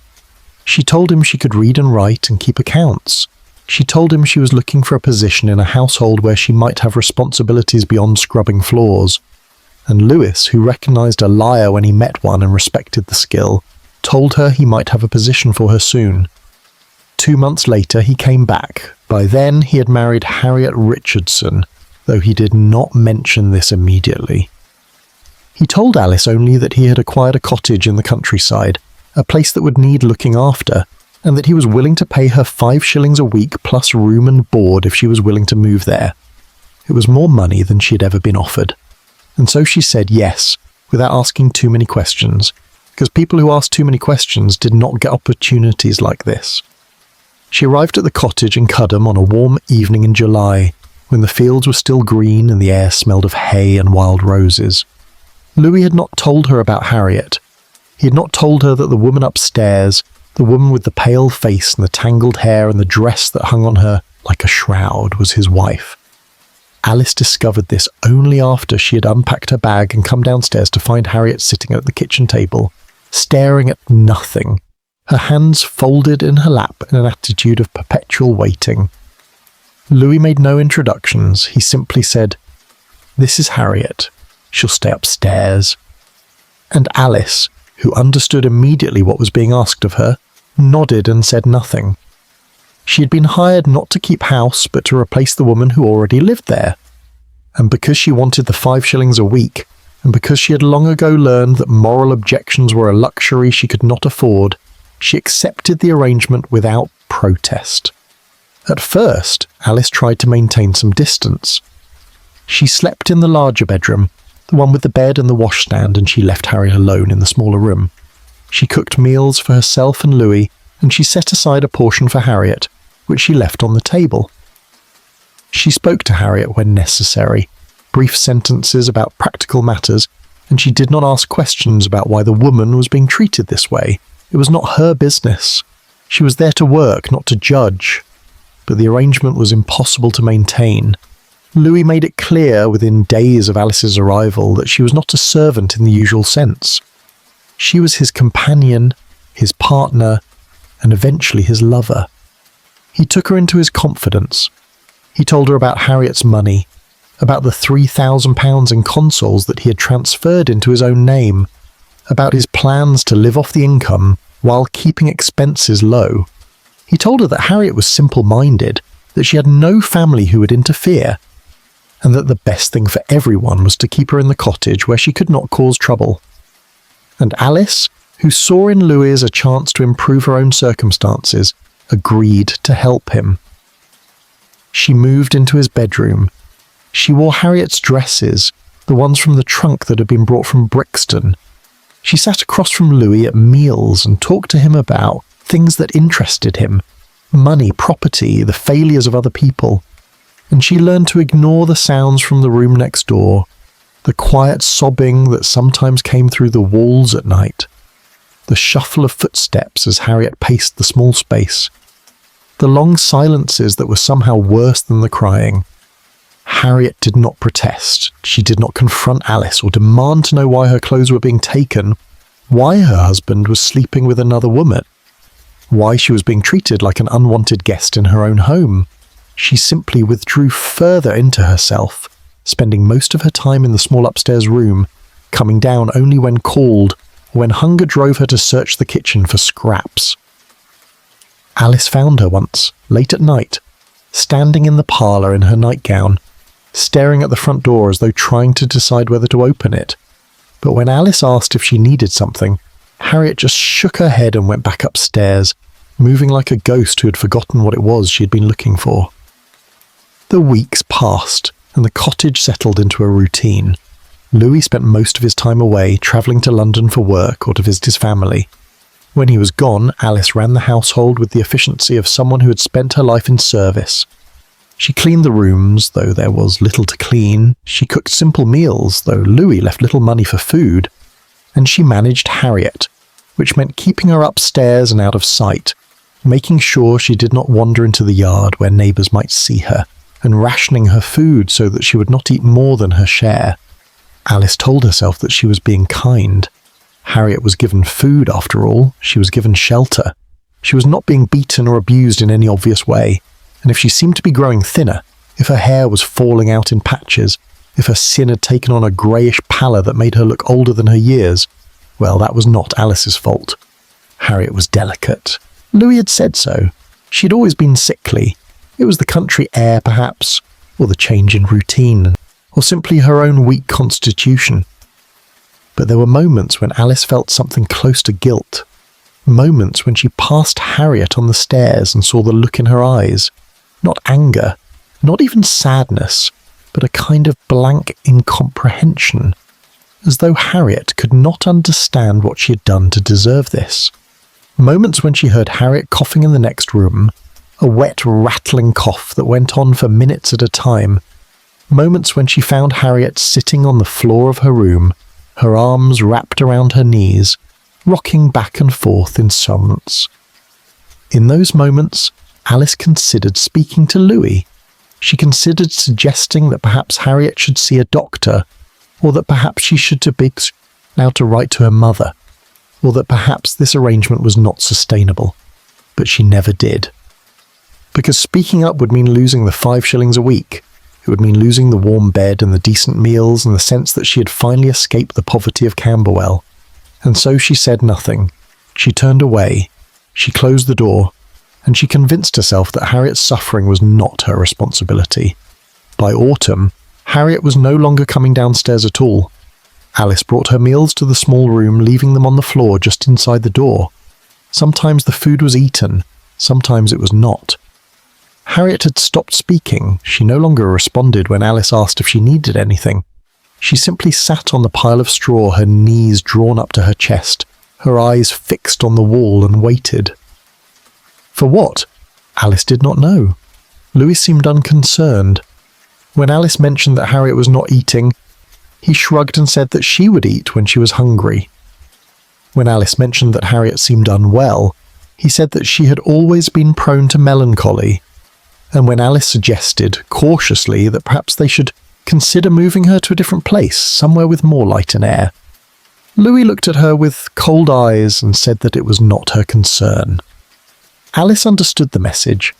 She told him she could read and write and keep accounts. She told him she was looking for a position in a household where she might have responsibilities beyond scrubbing floors. And Louis, who recognised a liar when he met one and respected the skill, told her he might have a position for her soon. 2 months later he came back. By then he had married Harriet Richardson, though he did not mention this immediately. He told Alice only that he had acquired a cottage in the countryside, a place that would need looking after, and that he was willing to pay her 5 shillings a week plus room and board if she was willing to move there. It was more money than she had ever been offered. And so she said yes, without asking too many questions, because people who asked too many questions did not get opportunities like this. She arrived at the cottage in Cudham on a warm evening in July, when the fields were still green and the air smelled of hay and wild roses. Louis had not told her about Harriet. He had not told her that the woman upstairs, the woman with the pale face and the tangled hair and the dress that hung on her like a shroud, was his wife. Alice discovered this only after she had unpacked her bag and come downstairs to find Harriet sitting at the kitchen table, staring at nothing, her hands folded in her lap in an attitude of perpetual waiting. Louis made no introductions. He simply said, "This is Harriet. She'll stay upstairs." And Alice, who understood immediately what was being asked of her, nodded and said nothing. She had been hired not to keep house, but to replace the woman who already lived there. And because she wanted the 5 shillings a week, and because she had long ago learned that moral objections were a luxury she could not afford, she accepted the arrangement without protest. At first, Alice tried to maintain some distance. She slept in the larger bedroom, the one with the bed and the washstand, and she left Harriet alone in the smaller room. She cooked meals for herself and Louis, and she set aside a portion for Harriet, which she left on the table. She spoke to Harriet when necessary, brief sentences about practical matters, and she did not ask questions about why the woman was being treated this way. It was not her business. She was there to work, not to judge. But the arrangement was impossible to maintain. Louis made it clear within days of Alice's arrival that she was not a servant in the usual sense. She was his companion, his partner, and eventually his lover. He took her into his confidence. He told her about Harriet's money, about the £3,000 in consols that he had transferred into his own name, about his plans to live off the income while keeping expenses low. He told her that Harriet was simple-minded, that she had no family who would interfere, and that the best thing for everyone was to keep her in the cottage where she could not cause trouble. And Alice, who saw in Louis a chance to improve her own circumstances, agreed to help him. She moved into his bedroom. She wore Harriet's dresses, the ones from the trunk that had been brought from Brixton. She sat across from Louis at meals and talked to him about things that interested him, money, property, the failures of other people. And she learned to ignore the sounds from the room next door, the quiet sobbing that sometimes came through the walls at night, the shuffle of footsteps as Harriet paced the small space, the long silences that were somehow worse than the crying. Harriet did not protest. She did not confront Alice or demand to know why her clothes were being taken, why her husband was sleeping with another woman, why she was being treated like an unwanted guest in her own home. She simply withdrew further into herself, spending most of her time in the small upstairs room, coming down only when called or when hunger drove her to search the kitchen for scraps. Alice found her once, late at night, standing in the parlour in her nightgown, staring at the front door as though trying to decide whether to open it. But when Alice asked if she needed something, Harriet just shook her head and went back upstairs, moving like a ghost who had forgotten what it was she had been looking for. The weeks passed, and the cottage settled into a routine. Louis spent most of his time away, travelling to London for work or to visit his family. When he was gone, Alice ran the household with the efficiency of someone who had spent her life in service. She cleaned the rooms, though there was little to clean. She cooked simple meals, though Louis left little money for food. And she managed Harriet, which meant keeping her upstairs and out of sight, making sure she did not wander into the yard where neighbours might see her, and rationing her food so that she would not eat more than her share. Alice told herself that she was being kind. Harriet was given food, after all. She was given shelter. She was not being beaten or abused in any obvious way. And if she seemed to be growing thinner, if her hair was falling out in patches, if her skin had taken on a greyish pallor that made her look older than her years, well, that was not Alice's fault. Harriet was delicate. Louis had said so. She had always been sickly. It was the country air, perhaps, or the change in routine, or simply her own weak constitution. But there were moments when Alice felt something close to guilt. Moments when she passed Harriet on the stairs and saw the look in her eyes. Not anger, not even sadness, but a kind of blank incomprehension, as though Harriet could not understand what she had done to deserve this. Moments when she heard Harriet coughing in the next room, a wet, rattling cough that went on for minutes at a time. Moments when she found Harriet sitting on the floor of her room, her arms wrapped around her knees, rocking back and forth in silence. In those moments, Alice considered speaking to Louis. She considered suggesting that perhaps Harriet should see a doctor, or that perhaps she should be allowed to write to her mother, or that perhaps this arrangement was not sustainable. But she never did. Because speaking up would mean losing the 5 shillings a week. It would mean losing the warm bed and the decent meals and the sense that she had finally escaped the poverty of Camberwell. And so she said nothing. She turned away. She closed the door. And she convinced herself that Harriet's suffering was not her responsibility. By autumn, Harriet was no longer coming downstairs at all. Alice brought her meals to the small room, leaving them on the floor just inside the door. Sometimes the food was eaten, sometimes it was not. Harriet had stopped speaking. She no longer responded when Alice asked if she needed anything. She simply sat on the pile of straw, her knees drawn up to her chest, her eyes fixed on the wall, and waited. For what? Alice did not know. Louis seemed unconcerned. When Alice mentioned that Harriet was not eating, he shrugged and said that she would eat when she was hungry. When Alice mentioned that Harriet seemed unwell, he said that she had always been prone to melancholy. And when Alice suggested, cautiously, that perhaps they should consider moving her to a different place, somewhere with more light and air, Louis looked at her with cold eyes and said that it was not her concern. Alice understood the message.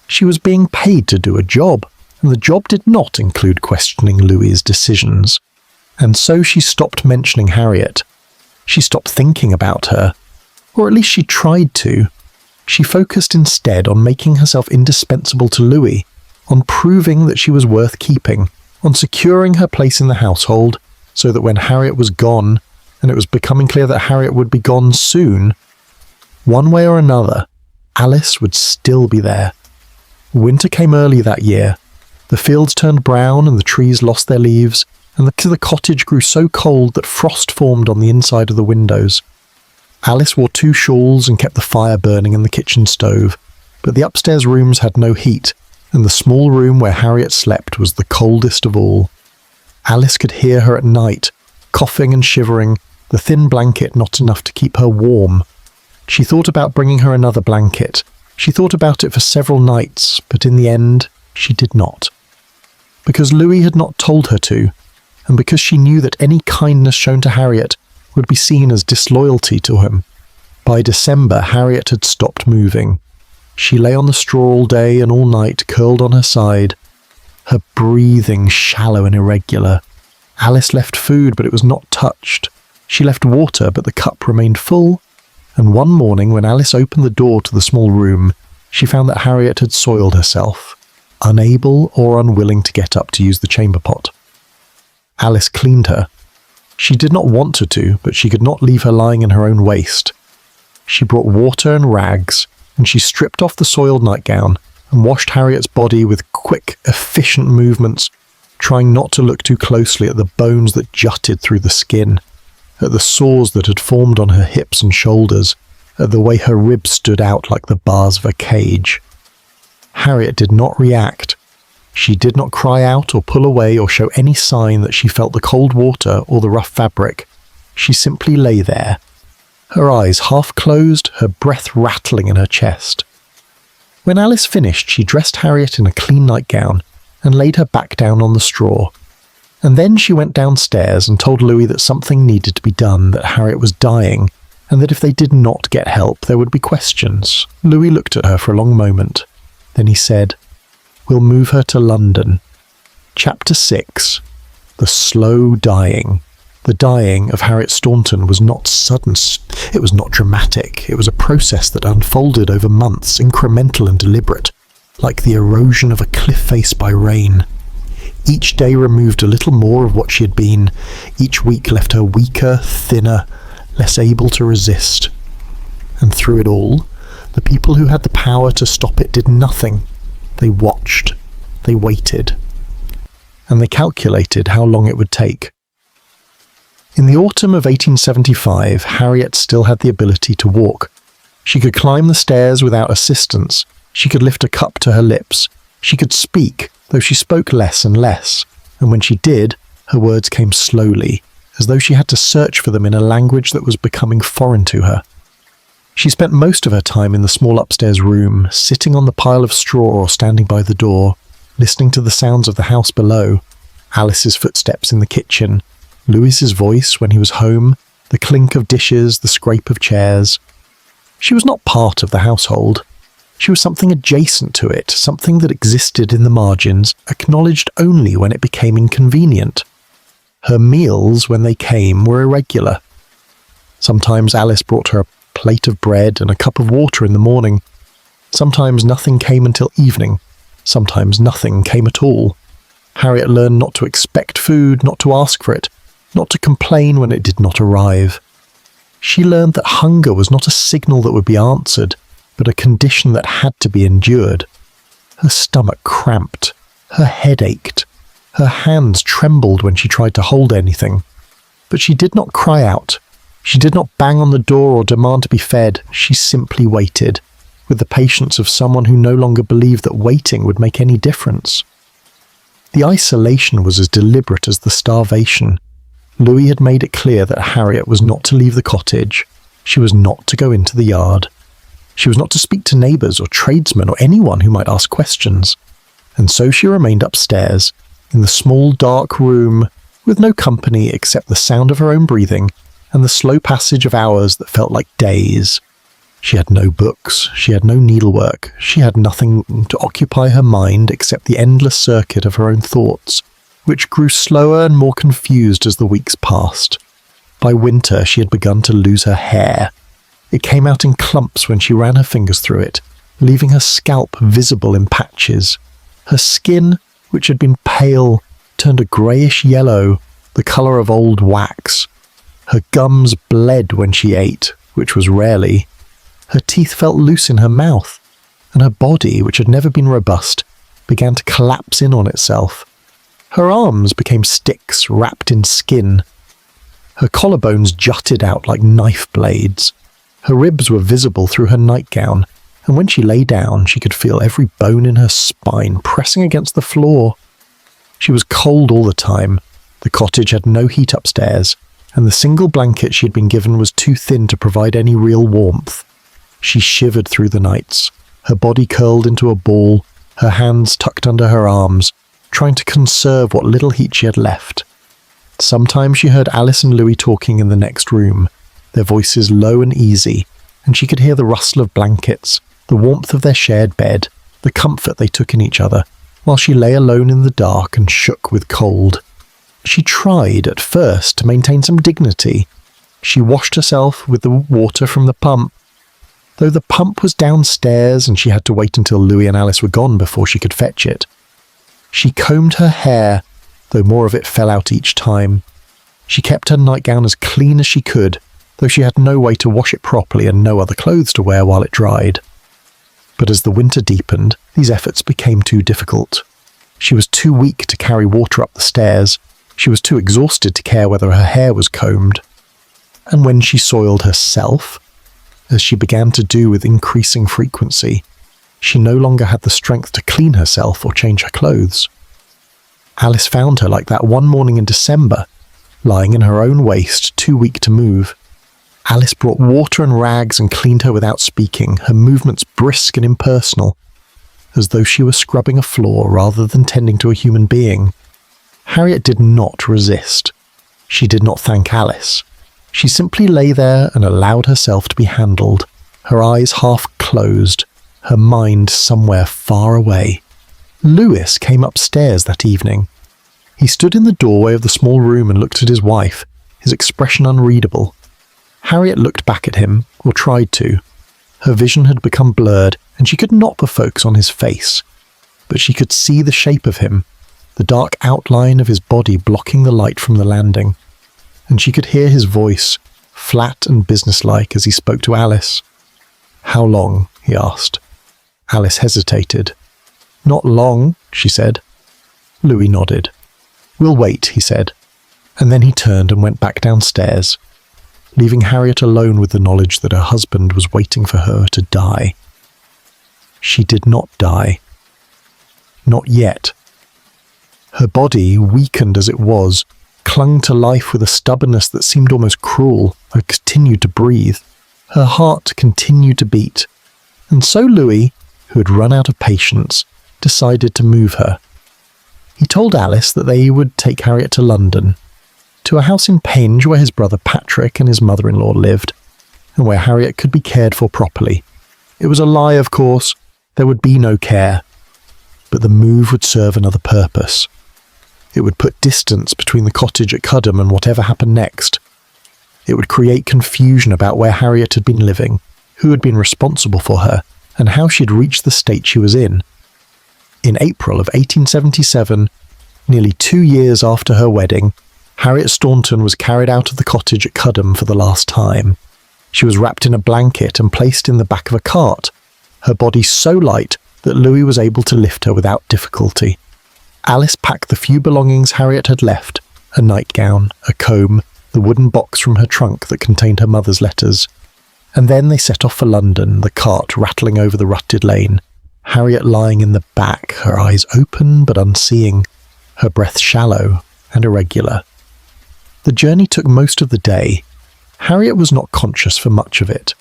She was being paid to do a job, and the job did not include questioning Louis's decisions. And so she stopped mentioning Harriet. She stopped thinking about her, or at least she tried to. She focused instead on making herself indispensable to Louis, on proving that she was worth keeping, on securing her place in the household, so that when Harriet was gone, and it was becoming clear that Harriet would be gone soon, one way or another, Alice would still be there. Winter came early that year. The fields turned brown and the trees lost their leaves, and the cottage grew so cold that frost formed on the inside of the windows. Alice wore 2 shawls and kept the fire burning in the kitchen stove, but the upstairs rooms had no heat, and the small room where Harriet slept was the coldest of all. Alice could hear her at night, coughing and shivering, the thin blanket not enough to keep her warm. She thought about bringing her another blanket. She thought about it for several nights, but in the end, she did not. Because Louis had not told her to, and because she knew that any kindness shown to Harriet would be seen as disloyalty to him. By December, Harriet had stopped moving. She lay on the straw all day and all night, curled on her side, her breathing shallow and irregular. Alice left food, but it was not touched. She left water, but the cup remained full. And one morning, when Alice opened the door to the small room, she found that Harriet had soiled herself, unable or unwilling to get up to use the chamber pot. Alice cleaned her. She did not want her to, but she could not leave her lying in her own waste. She brought water and rags, and she stripped off the soiled nightgown and washed Harriet's body with quick, efficient movements, trying not to look too closely at the bones that jutted through the skin, at the sores that had formed on her hips and shoulders, at the way her ribs stood out like the bars of a cage. Harriet did not react. She did not cry out or pull away or show any sign that she felt the cold water or the rough fabric. She simply lay there, her eyes half closed, her breath rattling in her chest. When Alice finished, she dressed Harriet in a clean nightgown and laid her back down on the straw. And then she went downstairs and told Louis that something needed to be done, that Harriet was dying, and that if they did not get help, there would be questions. Louis looked at her for a long moment. Then he said, "We'll move her to London." Chapter 6. The Slow Dying. The dying of Harriet Staunton was not sudden. It was not dramatic. It was a process that unfolded over months, incremental and deliberate, like the erosion of a cliff face by rain. Each day removed a little more of what she had been. Each week left her weaker, thinner, less able to resist. And through it all, the people who had the power to stop it did nothing. They watched. They waited. And they calculated how long it would take. In the autumn of 1875, Harriet still had the ability to walk. She could climb the stairs without assistance. She could lift a cup to her lips. She could speak, though she spoke less and less, and when she did, her words came slowly, as though she had to search for them in a language that was becoming foreign to her. She spent most of her time in the small upstairs room, sitting on the pile of straw or standing by the door, listening to the sounds of the house below, Alice's footsteps in the kitchen, Louis's voice when he was home, the clink of dishes, the scrape of chairs. She was not part of the household. She was something adjacent to it, something that existed in the margins, acknowledged only when it became inconvenient. Her meals, when they came, were irregular. Sometimes Alice brought her a plate of bread and a cup of water in the morning. Sometimes nothing came until evening. Sometimes nothing came at all. Harriet learned not to expect food, not to ask for it, not to complain when it did not arrive. She learned that hunger was not a signal that would be answered, but a condition that had to be endured. Her stomach cramped. Her head ached. Her hands trembled when she tried to hold anything. But she did not cry out. She did not bang on the door or demand to be fed. She simply waited, with the patience of someone who no longer believed that waiting would make any difference. The isolation was as deliberate as the starvation. Louis had made it clear that Harriet was not to leave the cottage. She was not to go into the yard. She was not to speak to neighbours or tradesmen or anyone who might ask questions. And so she remained upstairs, in the small dark room, with no company except the sound of her own breathing and the slow passage of hours that felt like days. She had no books, she had no needlework, she had nothing to occupy her mind except the endless circuit of her own thoughts, which grew slower and more confused as the weeks passed. By winter she had begun to lose her hair. It came out in clumps when she ran her fingers through it, leaving her scalp visible in patches. Her skin, which had been pale, turned a greyish yellow, the colour of old wax. Her gums bled when she ate, which was rarely. Her teeth felt loose in her mouth, and her body, which had never been robust, began to collapse in on itself. Her arms became sticks wrapped in skin. Her collarbones jutted out like knife blades. Her ribs were visible through her nightgown, and when she lay down she could feel every bone in her spine pressing against the floor. She was cold all the time. The cottage had no heat upstairs, and the single blanket she had been given was too thin to provide any real warmth. She shivered through the nights, her body curled into a ball, her hands tucked under her arms, trying to conserve what little heat she had left. Sometimes she heard Alice and Louis talking in the next room, their voices low and easy, and she could hear the rustle of blankets, the warmth of their shared bed, the comfort they took in each other, while she lay alone in the dark and shook with cold. She tried, at first, to maintain some dignity. She washed herself with the water from the pump. Though the pump was downstairs and she had to wait until Louis and Alice were gone before she could fetch it. She combed her hair, though more of it fell out each time. She kept her nightgown as clean as she could, though she had no way to wash it properly and no other clothes to wear while it dried. But as the winter deepened, these efforts became too difficult. She was too weak to carry water up the stairs. She was too exhausted to care whether her hair was combed. And when she soiled herself, as she began to do with increasing frequency, she no longer had the strength to clean herself or change her clothes. Alice found her like that one morning in December, lying in her own waste, too weak to move. Alice brought water and rags and cleaned her without speaking, her movements brisk and impersonal, as though she were scrubbing a floor rather than tending to a human being. Harriet did not resist. She did not thank Alice. She simply lay there and allowed herself to be handled, her eyes half closed, her mind somewhere far away. Louis came upstairs that evening. He stood in the doorway of the small room and looked at his wife, his expression unreadable. Harriet looked back at him, or tried to. Her vision had become blurred, and she could not but focus on his face. But she could see the shape of him, the dark outline of his body blocking the light from the landing. And she could hear his voice, flat and businesslike, as he spoke to Alice. "How long?" he asked. Alice hesitated. "Not long," she said. Louis nodded. "We'll wait," he said. And then he turned and went back downstairs, leaving Harriet alone with the knowledge that her husband was waiting for her to die. She did not die. Not yet. Her body, weakened as it was, clung to life with a stubbornness that seemed almost cruel, and continued to breathe. Her heart continued to beat. And so Louis, who had run out of patience, decided to move her, He told Alice that they would take Harriet to London, to a house in Penge where his brother Patrick and his mother-in-law lived, and where Harriet could be cared for properly. It was a lie, of course. There would be no care. But the move would serve another purpose. It would put distance between the cottage at Cudham and whatever happened next. It would create confusion about where Harriet had been living, who had been responsible for her, and how she had reached the state she was in. In April of 1877, nearly 2 years after her wedding, Harriet Staunton was carried out of the cottage at Cudham for the last time. She was wrapped in a blanket and placed in the back of a cart, her body so light that Louis was able to lift her without difficulty. Alice packed the few belongings Harriet had left, a nightgown, a comb, the wooden box from her trunk that contained her mother's letters. And then they set off for London, the cart rattling over the rutted lane, Harriet lying in the back, her eyes open but unseeing, her breath shallow and irregular. The journey took most of the day. Harriet was not conscious for much of it.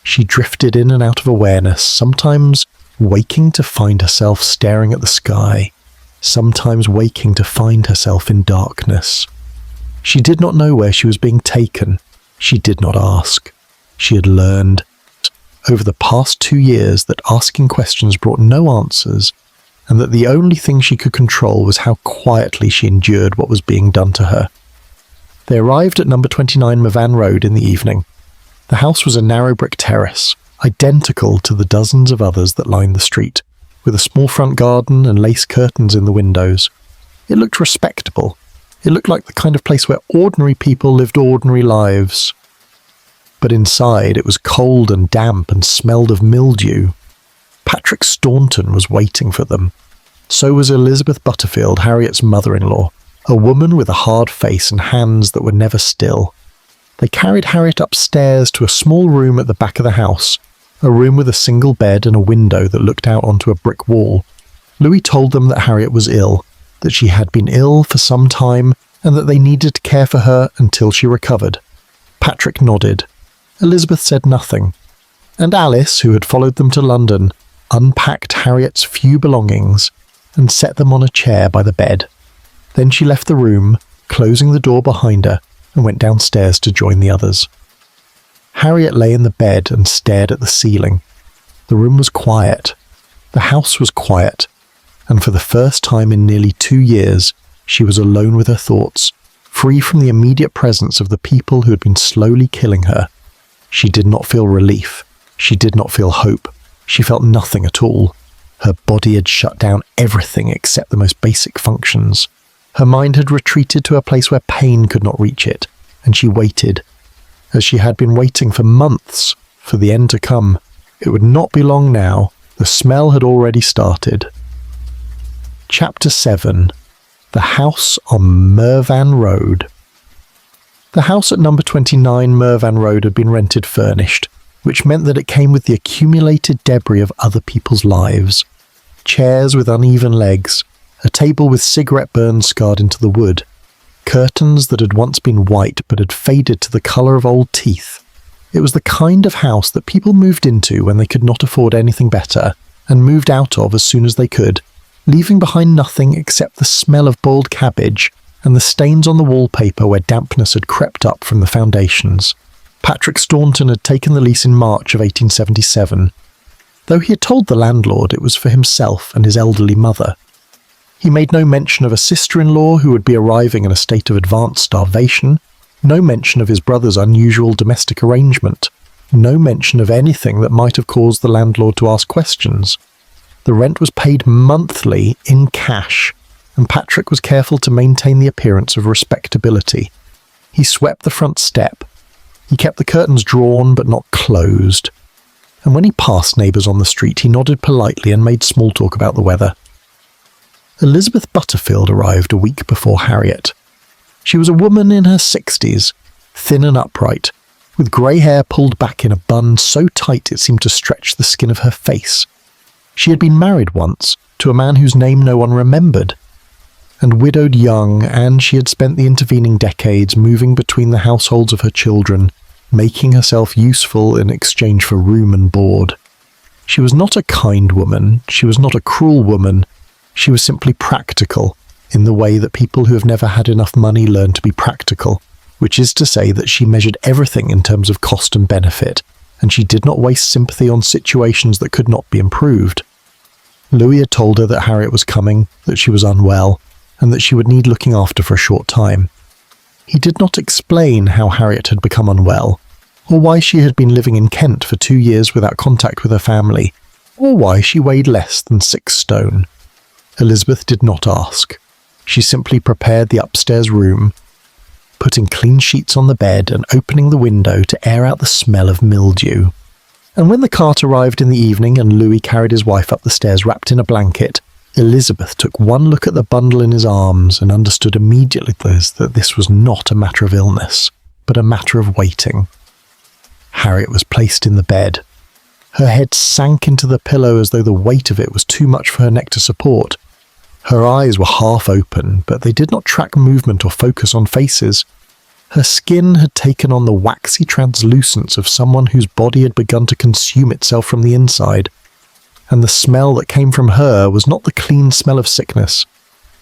She drifted in and out of awareness, sometimes waking to find herself staring at the sky, sometimes waking to find herself in darkness. She did not know where she was being taken. She did not ask. She had learned over the past 2 years that asking questions brought no answers, and that the only thing she could control was how quietly she endured what was being done to her. They arrived at number 29 Mervan Road in the evening. The house was a narrow brick terrace, identical to the dozens of others that lined the street, with a small front garden and lace curtains in the windows. It looked respectable. It looked like the kind of place where ordinary people lived ordinary lives. But inside it was cold and damp and smelled of mildew. Patrick Staunton was waiting for them. So was Elizabeth Butterfield, Harriet's mother-in-law, a woman with a hard face and hands that were never still. They carried Harriet upstairs to a small room at the back of the house, a room with a single bed and a window that looked out onto a brick wall. Louis told them that Harriet was ill, that she had been ill for some time, and that they needed to care for her until she recovered. Patrick nodded. Elizabeth said nothing, and Alice, who had followed them to London, unpacked Harriet's few belongings and set them on a chair by the bed. Then she left the room, closing the door behind her, and went downstairs to join the others. Harriet lay in the bed and stared at the ceiling. The room was quiet. The house was quiet, and for the first time in nearly 2 years, she was alone with her thoughts, free from the immediate presence of the people who had been slowly killing her. She did not feel relief. She did not feel hope. She felt nothing at all. Her body had shut down everything except the most basic functions. Her mind had retreated to a place where pain could not reach it, and she waited, as she had been waiting for months, for the end to come. It would not be long now. The smell had already started. Chapter 7. The House on Mervan Road. The house at number 29 Mervan Road had been rented furnished, which meant that it came with the accumulated debris of other people's lives. Chairs with uneven legs, a table with cigarette burns scarred into the wood, curtains that had once been white but had faded to the colour of old teeth. It was the kind of house that people moved into when they could not afford anything better, and moved out of as soon as they could, leaving behind nothing except the smell of boiled cabbage and the stains on the wallpaper where dampness had crept up from the foundations. Patrick Staunton had taken the lease in March of 1877. Though he had told the landlord it was for himself and his elderly mother. He made no mention of a sister-in-law who would be arriving in a state of advanced starvation, no mention of his brother's unusual domestic arrangement, no mention of anything that might have caused the landlord to ask questions. The rent was paid monthly in cash, and Patrick was careful to maintain the appearance of respectability. He swept the front step. He kept the curtains drawn but not closed. And when he passed neighbours on the street, he nodded politely and made small talk about the weather. Elizabeth Butterfield arrived a week before Harriet. She was a woman in her 60s, thin and upright, with grey hair pulled back in a bun so tight it seemed to stretch the skin of her face. She had been married once, to a man whose name no one remembered, and widowed young, and she had spent the intervening decades moving between the households of her children, making herself useful in exchange for room and board. She was not a kind woman, she was not a cruel woman, she was simply practical, in the way that people who have never had enough money learn to be practical, which is to say that she measured everything in terms of cost and benefit, and she did not waste sympathy on situations that could not be improved. Louis had told her that Harriet was coming, that she was unwell, and that she would need looking after for a short time. He did not explain how Harriet had become unwell, or why she had been living in Kent for 2 years without contact with her family, or why she weighed less than 6 stone. Elizabeth did not ask. She simply prepared the upstairs room, putting clean sheets on the bed and opening the window to air out the smell of mildew. And when the cart arrived in the evening and Louis carried his wife up the stairs wrapped in a blanket, Elizabeth took one look at the bundle in his arms and understood immediately that this was not a matter of illness, but a matter of waiting. Harriet was placed in the bed. Her head sank into the pillow as though the weight of it was too much for her neck to support. Her eyes were half open, but they did not track movement or focus on faces. Her skin had taken on the waxy translucence of someone whose body had begun to consume itself from the inside, and the smell that came from her was not the clean smell of sickness,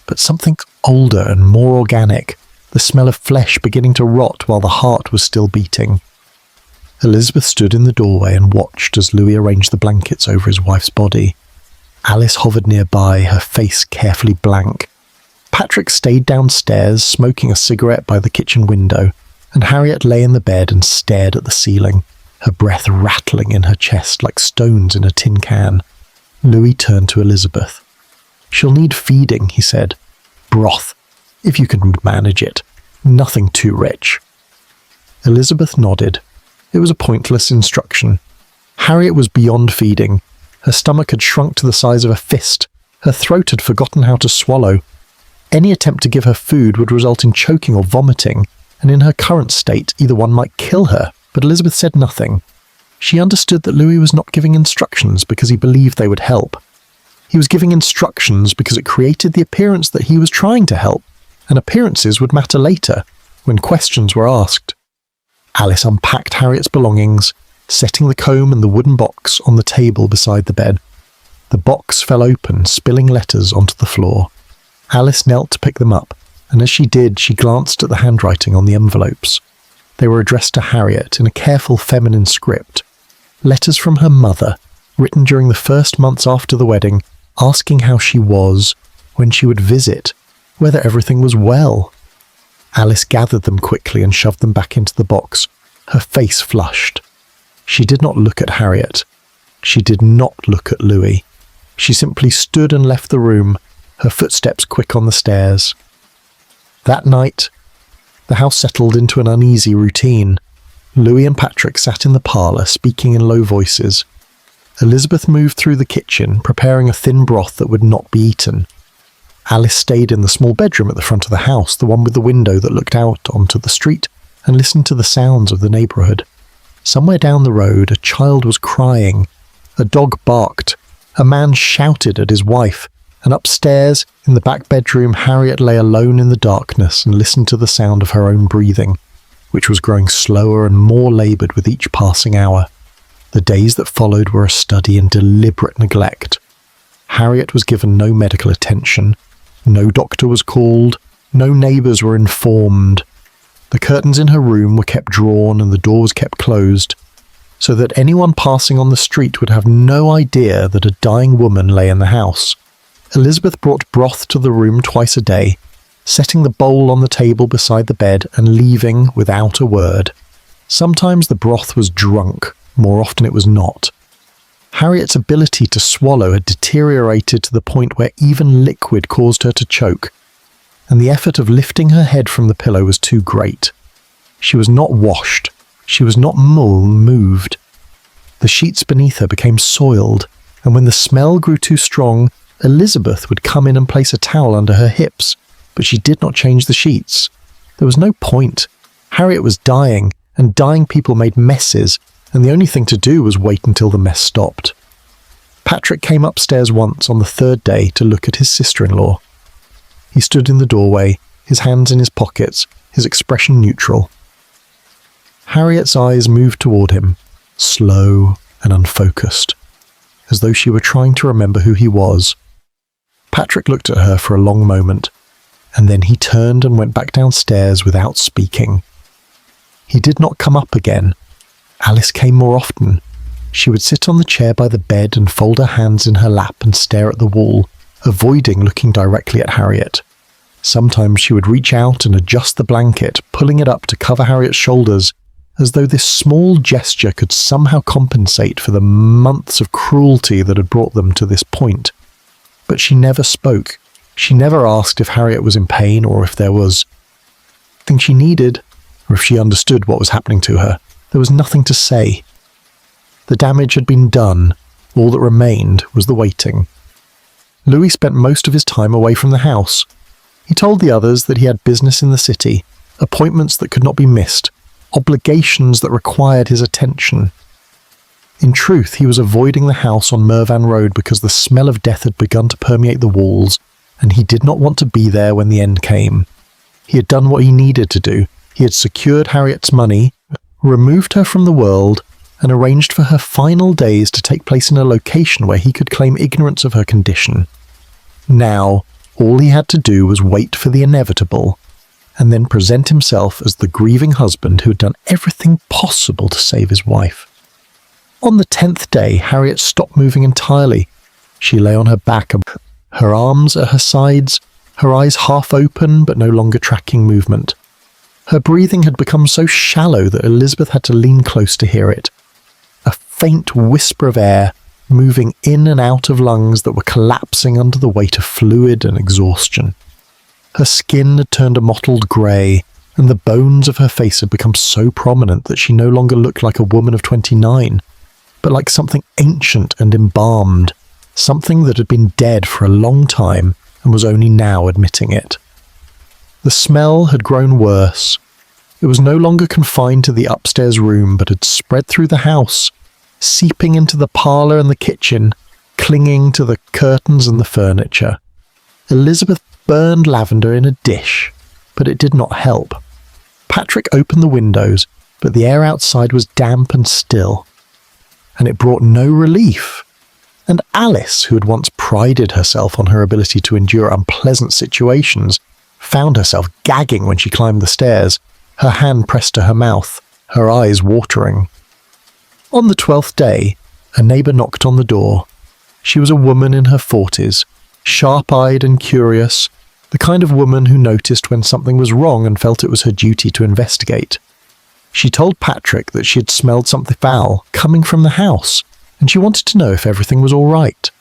but something older and more organic, the smell of flesh beginning to rot while the heart was still beating. Elizabeth stood in the doorway and watched as Louis arranged the blankets over his wife's body. Alice hovered nearby, her face carefully blank. Patrick stayed downstairs, smoking a cigarette by the kitchen window, and Harriet lay in the bed and stared at the ceiling, her breath rattling in her chest like stones in a tin can. Louis turned to Elizabeth. "She'll need feeding," he said. "Broth, if you can manage it. Nothing too rich." Elizabeth nodded. It was a pointless instruction. Harriet was beyond feeding. Her stomach had shrunk to the size of a fist. Her throat had forgotten how to swallow. Any attempt to give her food would result in choking or vomiting, and in her current state, either one might kill her, but Elizabeth said nothing. She understood that Louis was not giving instructions because he believed they would help. He was giving instructions because it created the appearance that he was trying to help, and appearances would matter later, when questions were asked. Alice unpacked Harriet's belongings, setting the comb and the wooden box on the table beside the bed. The box fell open, spilling letters onto the floor. Alice knelt to pick them up, and as she did, she glanced at the handwriting on the envelopes. They were addressed to Harriet in a careful feminine script. Letters from her mother, written during the first months after the wedding, asking how she was, when she would visit, whether everything was well. Alice gathered them quickly and shoved them back into the box, her face flushed. She did not look at Harriet. She did not look at Louis. She simply stood and left the room, her footsteps quick on the stairs. That night, the house settled into an uneasy routine. Louis and Patrick sat in the parlour, speaking in low voices. Elizabeth moved through the kitchen, preparing a thin broth that would not be eaten. Alice stayed in the small bedroom at the front of the house, the one with the window that looked out onto the street, and listened to the sounds of the neighbourhood. Somewhere down the road, a child was crying. A dog barked. A man shouted at his wife. And upstairs, in the back bedroom, Harriet lay alone in the darkness and listened to the sound of her own breathing, which was growing slower and more laboured with each passing hour. The days that followed were a study in deliberate neglect. Harriet was given no medical attention. No doctor was called. No neighbours were informed. The curtains in her room were kept drawn and the doors kept closed, so that anyone passing on the street would have no idea that a dying woman lay in the house. Elizabeth brought broth to the room twice a day, setting the bowl on the table beside the bed and leaving without a word. Sometimes the broth was drunk, more often it was not. Harriet's ability to swallow had deteriorated to the point where even liquid caused her to choke, and the effort of lifting her head from the pillow was too great. She was not washed. She was not moved. The sheets beneath her became soiled, and when the smell grew too strong, Elizabeth would come in and place a towel under her hips, but she did not change the sheets. There was no point. Harriet was dying, and dying people made messes, and the only thing to do was wait until the mess stopped. Patrick came upstairs once on the third day to look at his sister-in-law. He stood in the doorway, his hands in his pockets, his expression neutral. Harriet's eyes moved toward him, slow and unfocused, as though she were trying to remember who he was. Patrick looked at her for a long moment, and then he turned and went back downstairs without speaking. He did not come up again. Alice came more often. She would sit on the chair by the bed and fold her hands in her lap and stare at the wall, avoiding looking directly at Harriet. Sometimes she would reach out and adjust the blanket, pulling it up to cover Harriet's shoulders, as though this small gesture could somehow compensate for the months of cruelty that had brought them to this point. But she never spoke. She never asked if Harriet was in pain or if there was anything she needed, or if she understood what was happening to her. There was nothing to say. The damage had been done. All that remained was the waiting. Louis spent most of his time away from the house. He told the others that he had business in the city, appointments that could not be missed, obligations that required his attention. In truth, he was avoiding the house on Mervan Road because the smell of death had begun to permeate the walls, and he did not want to be there when the end came. He had done what he needed to do. He had secured Harriet's money, removed her from the world, and arranged for her final days to take place in a location where he could claim ignorance of her condition. Now, all he had to do was wait for the inevitable, and then present himself as the grieving husband who had done everything possible to save his wife. On the 10th day, Harriet stopped moving entirely. She lay on her back, her arms at her sides, her eyes half open but no longer tracking movement. Her breathing had become so shallow that Elizabeth had to lean close to hear it. A faint whisper of air moving in and out of lungs that were collapsing under the weight of fluid and exhaustion. Her skin had turned a mottled grey, and the bones of her face had become so prominent that she no longer looked like a woman of 29, but like something ancient and embalmed, something that had been dead for a long time and was only now admitting it. The smell had grown worse. It was no longer confined to the upstairs room, but had spread through the house, seeping into the parlour and the kitchen, clinging to the curtains and the furniture. Elizabeth burned lavender in a dish, but it did not help. Patrick opened the windows, but the air outside was damp and still, and it brought no relief. And Alice, who had once prided herself on her ability to endure unpleasant situations, found herself gagging when she climbed the stairs, her hand pressed to her mouth, her eyes watering. On the 12th day, a neighbour knocked on the door. She was a woman in her 40s, sharp-eyed and curious, the kind of woman who noticed when something was wrong and felt it was her duty to investigate. She told Patrick that she had smelled something foul coming from the house, and she wanted to know if everything was all right.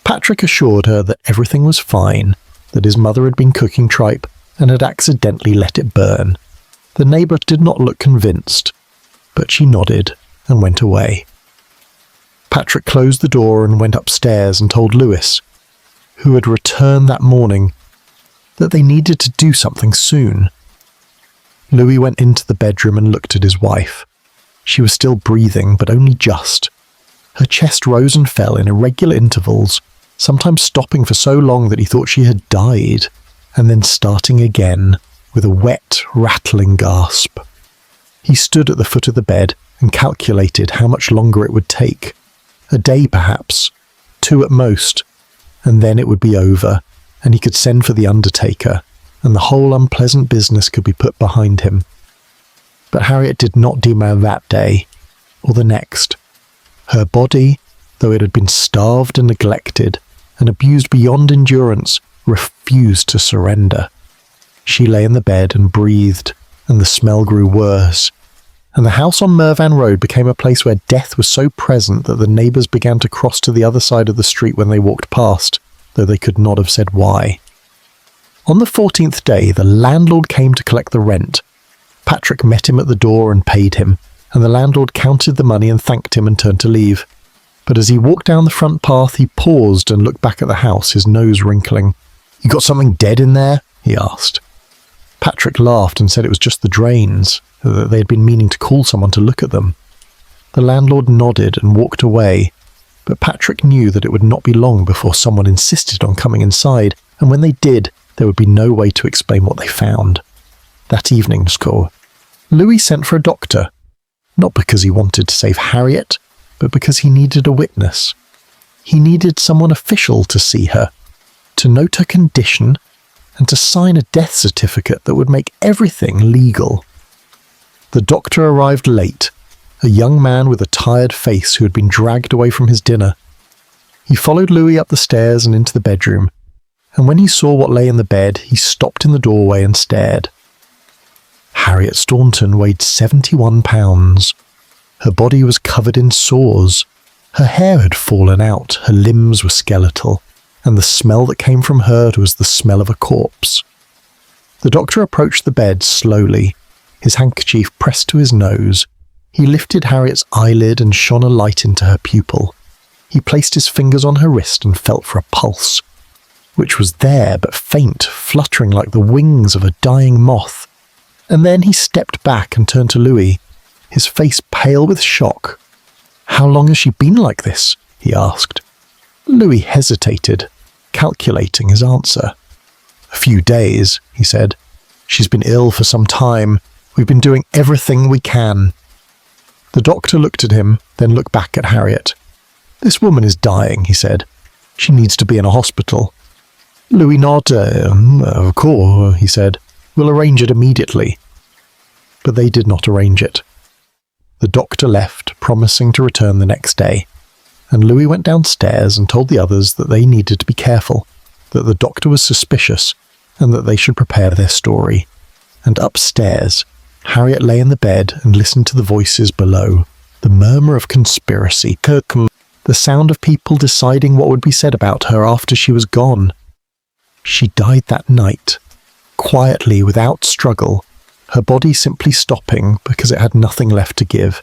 Patrick assured her that everything was fine, that his mother had been cooking tripe and had accidentally let it burn. The neighbour did not look convinced, but she nodded and went away. Patrick closed the door and went upstairs and told Louis, who had returned that morning, that they needed to do something soon. Louis went into the bedroom and looked at his wife. She was still breathing, but only just. Her chest rose and fell in irregular intervals, sometimes stopping for so long that he thought she had died, and then starting again with a wet, rattling gasp. He stood at the foot of the bed and calculated how much longer it would take. A day, perhaps, 2 at most, and then it would be over, and he could send for the undertaker, and the whole unpleasant business could be put behind him. But Harriet did not demur that day, or the next. Her body, though it had been starved and neglected, and abused beyond endurance, refused to surrender. She lay in the bed and breathed, and the smell grew worse, and the house on Mervan Road became a place where death was so present that the neighbours began to cross to the other side of the street when they walked past, though they could not have said why. On the 14th day, the landlord came to collect the rent. Patrick met him at the door and paid him, and the landlord counted the money and thanked him and turned to leave. But as he walked down the front path, he paused and looked back at the house, his nose wrinkling. "You got something dead in there?" he asked. Patrick laughed and said it was just the drains, that they had been meaning to call someone to look at them. The landlord nodded and walked away, but Patrick knew that it would not be long before someone insisted on coming inside, and when they did, there would be no way to explain what they found. That evening, Louis sent for a doctor, not because he wanted to save Harriet, but because he needed a witness. He needed someone official to see her, to note her condition, and to sign a death certificate that would make everything legal. The doctor arrived late, a young man with a tired face who had been dragged away from his dinner. He followed Louis up the stairs and into the bedroom, and when he saw what lay in the bed, he stopped in the doorway and stared. Harriet Staunton weighed 71 pounds. Her body was covered in sores. Her hair had fallen out, her limbs were skeletal, and the smell that came from her was the smell of a corpse. The doctor approached the bed slowly, his handkerchief pressed to his nose. He lifted Harriet's eyelid and shone a light into her pupil. He placed his fingers on her wrist and felt for a pulse, which was there but faint, fluttering like the wings of a dying moth. And then he stepped back and turned to Louis, his face pale with shock. "How long has she been like this?" he asked. Louis hesitated, calculating his answer. "A few days," he said. "She's been ill for some time. We've been doing everything we can." The doctor looked at him, then looked back at Harriet. "This woman is dying," he said. "She needs to be in a hospital." Louis nodded. "Of course," he said. "We'll arrange it immediately." But they did not arrange it. The doctor left, promising to return the next day, and Louis went downstairs and told the others that they needed to be careful, that the doctor was suspicious, and that they should prepare their story. And upstairs, Harriet lay in the bed and listened to the voices below, the murmur of conspiracy, the sound of people deciding what would be said about her after she was gone. She died that night, quietly, without struggle, her body simply stopping because it had nothing left to give.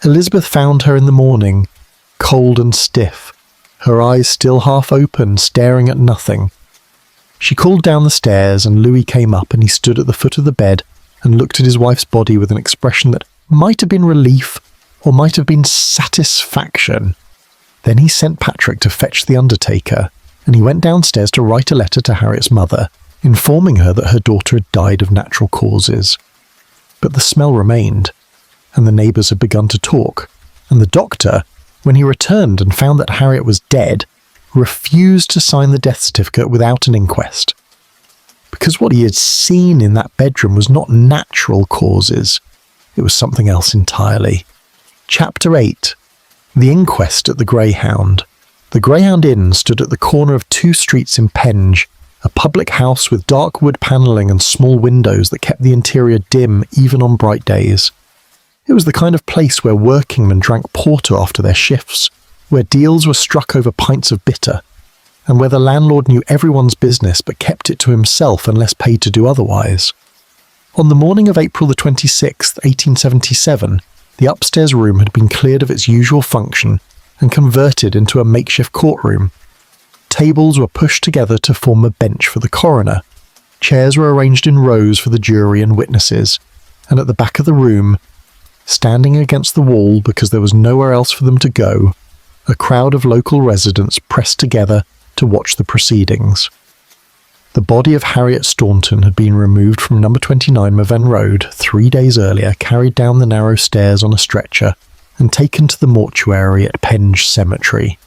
Elizabeth found her in the morning, cold and stiff, her eyes still half open, staring at nothing. She called down the stairs and Louis came up and he stood at the foot of the bed and looked at his wife's body with an expression that might have been relief or might have been satisfaction. Then he sent Patrick to fetch the undertaker, and he went downstairs to write a letter to Harriet's mother, informing her that her daughter had died of natural causes. But the smell remained, and the neighbours had begun to talk, and the doctor, when he returned and found that Harriet was dead, refused to sign the death certificate without an inquest. Because what he had seen in that bedroom was not natural causes, it was something else entirely. Chapter 8. The Inquest at the Greyhound. The Greyhound Inn stood at the corner of two streets in Penge, a public house with dark wood panelling and small windows that kept the interior dim even on bright days. It was the kind of place where workingmen drank porter after their shifts, where deals were struck over pints of bitter, and where the landlord knew everyone's business but kept it to himself unless paid to do otherwise. On the morning of April the 26th, 1877, the upstairs room had been cleared of its usual function and converted into a makeshift courtroom. Tables were pushed together to form a bench for the coroner. Chairs were arranged in rows for the jury and witnesses, and at the back of the room, standing against the wall because there was nowhere else for them to go, a crowd of local residents pressed together to watch the proceedings. The body of Harriet Staunton had been removed from number 29 Mervyn Road 3 days earlier, carried down the narrow stairs on a stretcher, and taken to the mortuary at Penge Cemetery.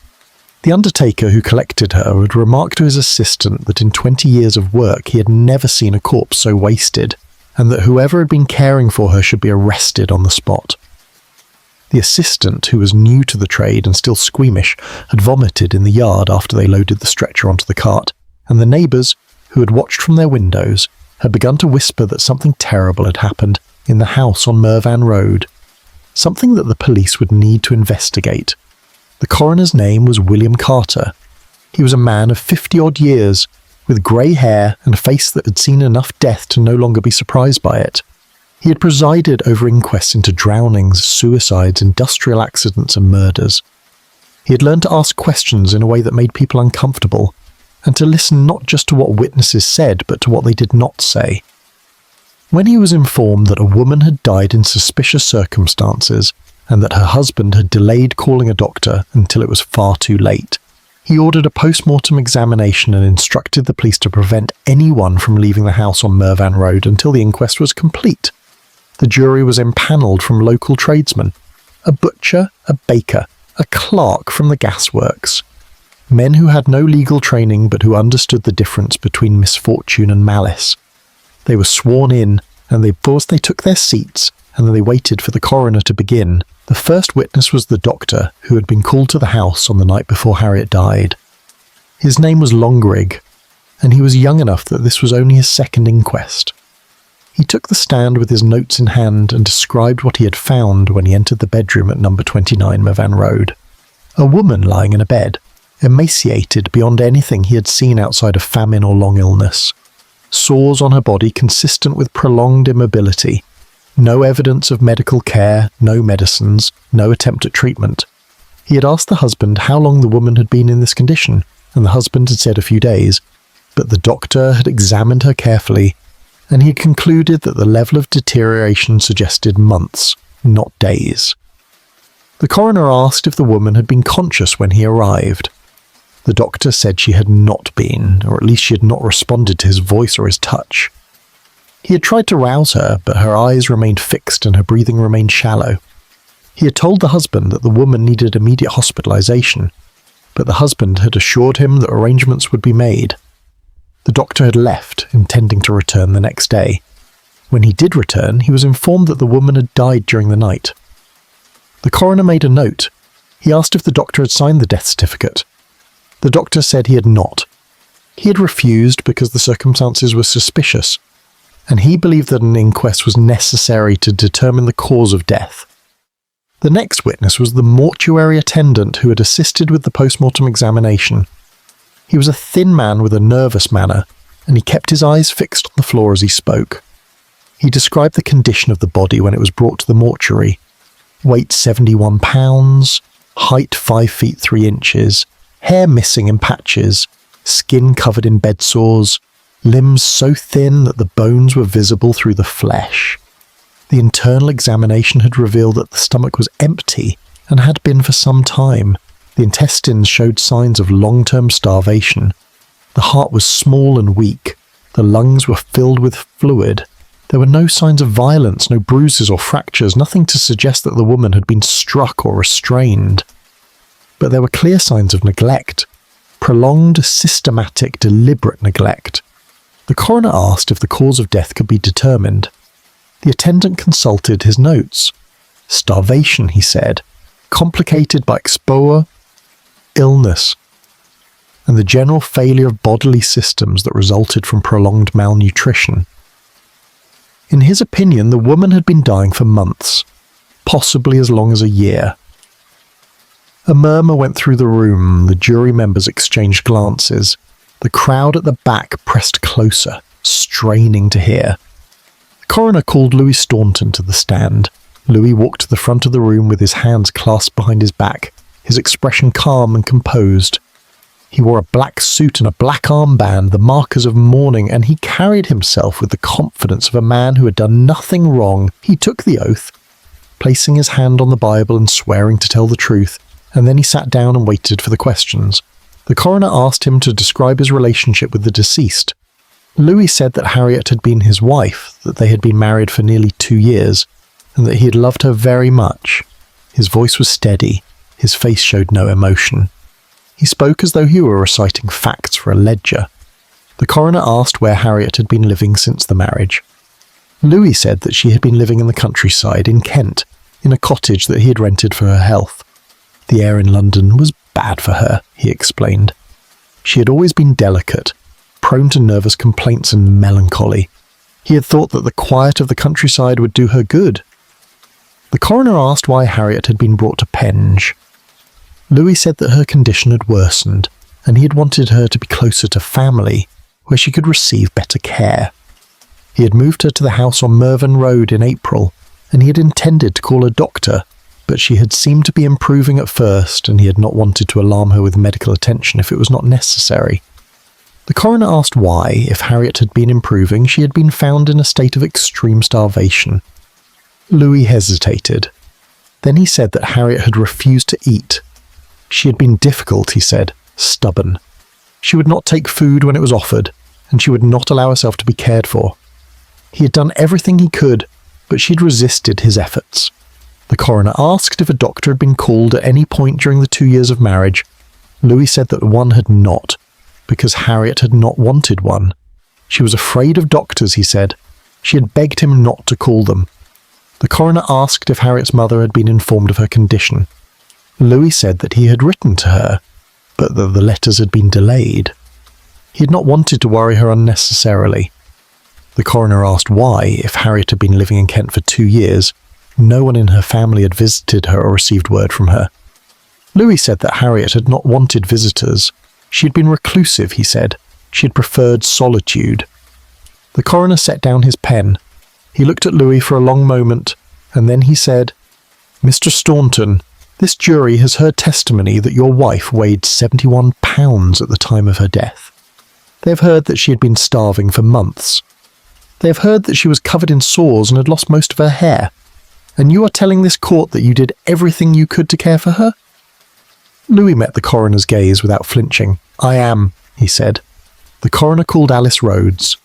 The undertaker who collected her had remarked to his assistant that in 20 years of work he had never seen a corpse so wasted, and that whoever had been caring for her should be arrested on the spot. The assistant, who was new to the trade and still squeamish, had vomited in the yard after they loaded the stretcher onto the cart, and the neighbours, who had watched from their windows, had begun to whisper that something terrible had happened in the house on Mervyn Road, something that the police would need to investigate. The coroner's name was William Carter. He was a man of 50-odd years, with grey hair and a face that had seen enough death to no longer be surprised by it. He had presided over inquests into drownings, suicides, industrial accidents and murders. He had learned to ask questions in a way that made people uncomfortable, and to listen not just to what witnesses said, but to what they did not say. When he was informed that a woman had died in suspicious circumstances, and that her husband had delayed calling a doctor until it was far too late, he ordered a post-mortem examination and instructed the police to prevent anyone from leaving the house on Mervyn Road until the inquest was complete. The jury was empanelled from local tradesmen, a butcher, a baker, a clerk from the gasworks. men who had no legal training but who understood the difference between misfortune and malice. They were sworn in, and before they took their seats, and then they waited for the coroner to begin. The first witness was the doctor who had been called to the house on the night before Harriet died. His name was Longrig, and he was young enough that this was only his second inquest. He took the stand with his notes in hand and described what he had found when he entered the bedroom at number 29 Mervan Road. A woman lying in a bed, emaciated beyond anything he had seen outside of famine or long illness. Sores on her body consistent with prolonged immobility. No evidence of medical care, no medicines, no attempt at treatment. He had asked the husband how long the woman had been in this condition, and the husband had said a few days, but the doctor had examined her carefully, and he had concluded that the level of deterioration suggested months, not days. The coroner asked if the woman had been conscious when he arrived. The doctor said she had not been, or at least she had not responded to his voice or his touch. He had tried to rouse her, but her eyes remained fixed and her breathing remained shallow. He had told the husband that the woman needed immediate hospitalization, but the husband had assured him that arrangements would be made. The doctor had left, intending to return the next day. When he did return, he was informed that the woman had died during the night. The coroner made a note. He asked if the doctor had signed the death certificate. The doctor said he had not. He had refused because the circumstances were suspicious, and he believed that an inquest was necessary to determine the cause of death. The next witness was the mortuary attendant who had assisted with the post-mortem examination. He was a thin man with a nervous manner, and he kept his eyes fixed on the floor as he spoke. He described the condition of the body when it was brought to the mortuary. Weight 71 pounds, height 5 feet 3 inches, hair missing in patches, skin covered in bed sores, limbs so thin that the bones were visible through the flesh. The internal examination had revealed that the stomach was empty and had been for some time. The intestines showed signs of long-term starvation. The heart was small and weak. The lungs were filled with fluid. There were no signs of violence, no bruises or fractures, nothing to suggest that the woman had been struck or restrained. But there were clear signs of neglect. Prolonged, systematic, deliberate neglect. The coroner asked if the cause of death could be determined. The attendant consulted his notes. Starvation, he said, complicated by exposure, illness, and the general failure of bodily systems that resulted from prolonged malnutrition. In his opinion, the woman had been dying for months, possibly as long as a year. A murmur went through the room, the jury members exchanged glances. The crowd at the back pressed closer, straining to hear. The coroner called Louis Staunton to the stand. Louis walked to the front of the room with his hands clasped behind his back, his expression calm and composed. He wore a black suit and a black armband, the markers of mourning, and he carried himself with the confidence of a man who had done nothing wrong. He took the oath, placing his hand on the Bible and swearing to tell the truth, and then he sat down and waited for the questions. The coroner asked him to describe his relationship with the deceased. Louis said that Harriet had been his wife, that they had been married for nearly 2 years, and that he had loved her very much. His voice was steady. His face showed no emotion. He spoke as though he were reciting facts for a ledger. The coroner asked where Harriet had been living since the marriage. Louis said that she had been living in the countryside in Kent, in a cottage that he had rented for her health. The air in London was bad for her, he explained. She had always been delicate, prone to nervous complaints and melancholy. He had thought that the quiet of the countryside would do her good. The coroner asked why Harriet had been brought to Penge. Louis said that her condition had worsened, and he had wanted her to be closer to family, where she could receive better care. He had moved her to the house on Mervan Road in April, and he had intended to call a doctor, but she had seemed to be improving at first, and he had not wanted to alarm her with medical attention if it was not necessary. The coroner asked why, if Harriet had been improving, she had been found in a state of extreme starvation. Louis hesitated. Then he said that Harriet had refused to eat. She had been difficult, he said, stubborn. She would not take food when it was offered, and she would not allow herself to be cared for. He had done everything he could, but she had resisted his efforts. The coroner asked if a doctor had been called at any point during the 2 years of marriage. Louis said that one had not, because Harriet had not wanted one. She was afraid of doctors, he said. She had begged him not to call them. The coroner asked if Harriet's mother had been informed of her condition. Louis said that he had written to her, but that the letters had been delayed. He had not wanted to worry her unnecessarily. The coroner asked why, if Harriet had been living in Kent for 2 years, no one in her family had visited her or received word from her. Louis said that Harriet had not wanted visitors. She had been reclusive, he said. She had preferred solitude. The coroner set down his pen. He looked at Louis for a long moment, and then he said, "Mr. Staunton, this jury has heard testimony that your wife weighed 71 pounds at the time of her death. They have heard that she had been starving for months. They have heard that she was covered in sores and had lost most of her hair. And you are telling this court that you did everything you could to care for her?" Louis met the coroner's gaze without flinching. "I am," he said. The coroner called Alice Rhodes.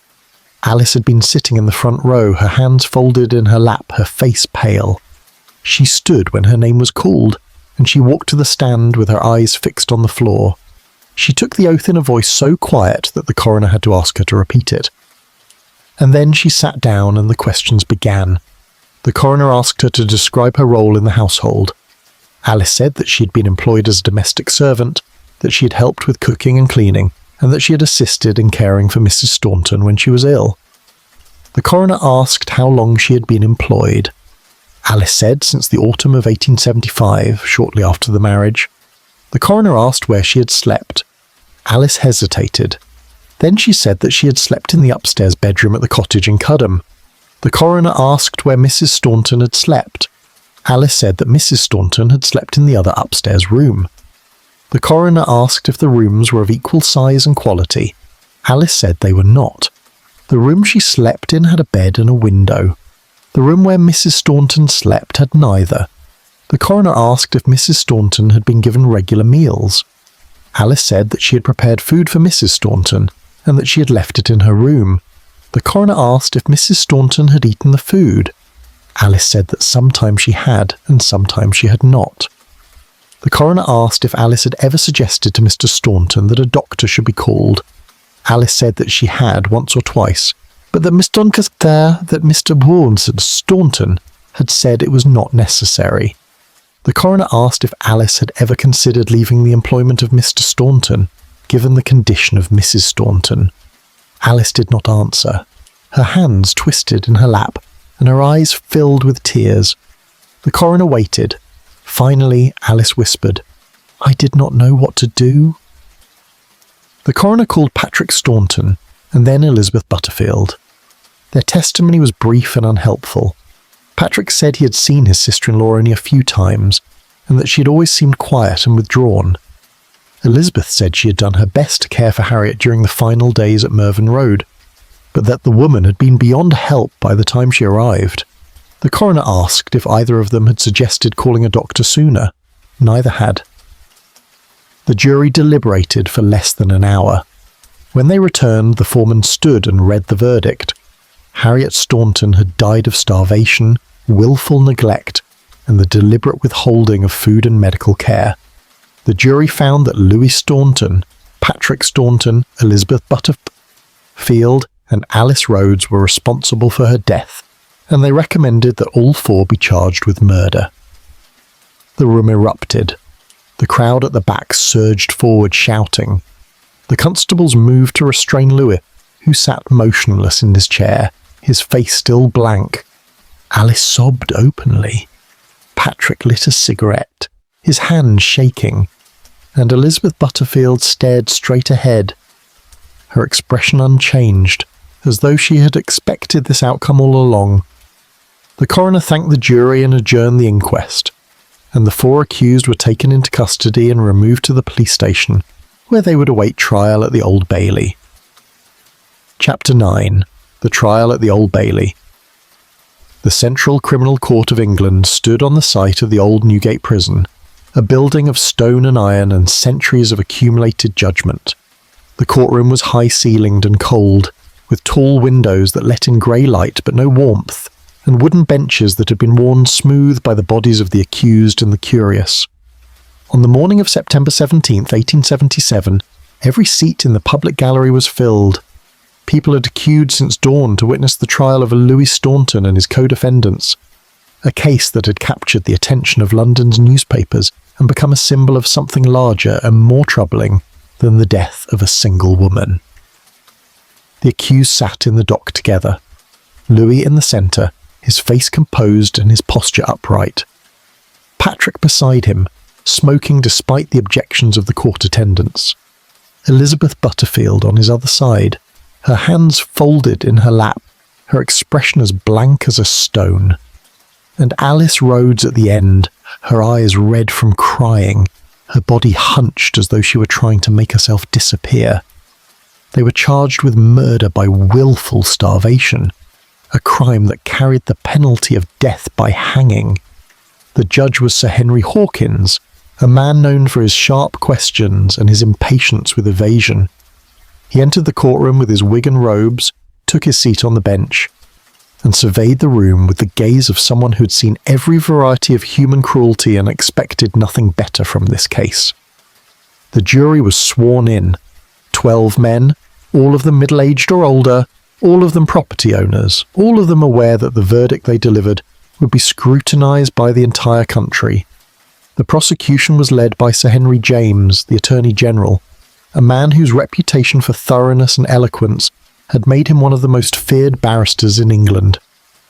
Alice had been sitting in the front row, her hands folded in her lap, her face pale. She stood when her name was called, and she walked to the stand with her eyes fixed on the floor. She took the oath in a voice so quiet that the coroner had to ask her to repeat it. And then she sat down and the questions began. The coroner asked her to describe her role in the household. Alice said that she had been employed as a domestic servant, that she had helped with cooking and cleaning, and that she had assisted in caring for Mrs. Staunton when she was ill. The coroner asked how long she had been employed. Alice said since the autumn of 1875, shortly after the marriage. The coroner asked where she had slept. Alice hesitated. Then she said that she had slept in the upstairs bedroom at the cottage in Cudham. The coroner asked where Mrs. Staunton had slept. Alice said that Mrs. Staunton had slept in the other upstairs room. The coroner asked if the rooms were of equal size and quality. Alice said they were not. The room she slept in had a bed and a window. The room where Mrs. Staunton slept had neither. The coroner asked if Mrs. Staunton had been given regular meals. Alice said that she had prepared food for Mrs. Staunton and that she had left it in her room. The coroner asked if Mrs. Staunton had eaten the food. Alice said that sometimes she had and sometimes she had not. The coroner asked if Alice had ever suggested to Mr. Staunton that a doctor should be called. Alice said that she had once or twice, but that Mr. Staunton had said it was not necessary. The coroner asked if Alice had ever considered leaving the employment of Mr. Staunton, given the condition of Mrs. Staunton. Alice did not answer. Her hands twisted in her lap, and her eyes filled with tears. The coroner waited. Finally, Alice whispered, "I did not know what to do." The coroner called Patrick Staunton, and then Elizabeth Butterfield. Their testimony was brief and unhelpful. Patrick said he had seen his sister-in-law only a few times, and that she had always seemed quiet and withdrawn. Elizabeth said she had done her best to care for Harriet during the final days at Mervyn Road, but that the woman had been beyond help by the time she arrived. The coroner asked if either of them had suggested calling a doctor sooner. Neither had. The jury deliberated for less than an hour. When they returned, the foreman stood and read the verdict. Harriet Staunton had died of starvation, willful neglect, and the deliberate withholding of food and medical care. The jury found that Louis Staunton, Patrick Staunton, Elizabeth Butterfield, and Alice Rhodes were responsible for her death, and they recommended that all four be charged with murder. The room erupted. The crowd at the back surged forward, shouting. The constables moved to restrain Louis, who sat motionless in his chair, his face still blank. Alice sobbed openly. Patrick lit a cigarette, his hand shaking, and Elizabeth Butterfield stared straight ahead, her expression unchanged, as though she had expected this outcome all along. The coroner thanked the jury and adjourned the inquest, and the four accused were taken into custody and removed to the police station, where they would await trial at the Old Bailey. Chapter 9. The Trial at the Old Bailey. The Central Criminal Court of England stood on the site of the old Newgate Prison, a building of stone and iron and centuries of accumulated judgment. The courtroom was high-ceilinged and cold, with tall windows that let in grey light but no warmth, and wooden benches that had been worn smooth by the bodies of the accused and the curious. On the morning of September 17th, 1877, every seat in the public gallery was filled. People had queued since dawn to witness the trial of Louis Staunton and his co-defendants, a case that had captured the attention of London's newspapers and become a symbol of something larger and more troubling than the death of a single woman. The accused sat in the dock together, Louis in the centre, his face composed and his posture upright. Patrick beside him, smoking despite the objections of the court attendants. Elizabeth Butterfield on his other side, her hands folded in her lap, her expression as blank as a stone. And Alice Rhodes at the end, her eyes red from crying, her body hunched as though she were trying to make herself disappear. They were charged with murder by willful starvation, a crime that carried the penalty of death by hanging. The judge was Sir Henry Hawkins, a man known for his sharp questions and his impatience with evasion. He entered the courtroom with his wig and robes, took his seat on the bench, and surveyed the room with the gaze of someone who had seen every variety of human cruelty and expected nothing better from this case. The jury was sworn in, 12 men, all of them middle-aged or older, all of them property owners, all of them aware that the verdict they delivered would be scrutinised by the entire country. The prosecution was led by Sir Henry James, the Attorney General, a man whose reputation for thoroughness and eloquence had made him one of the most feared barristers in England.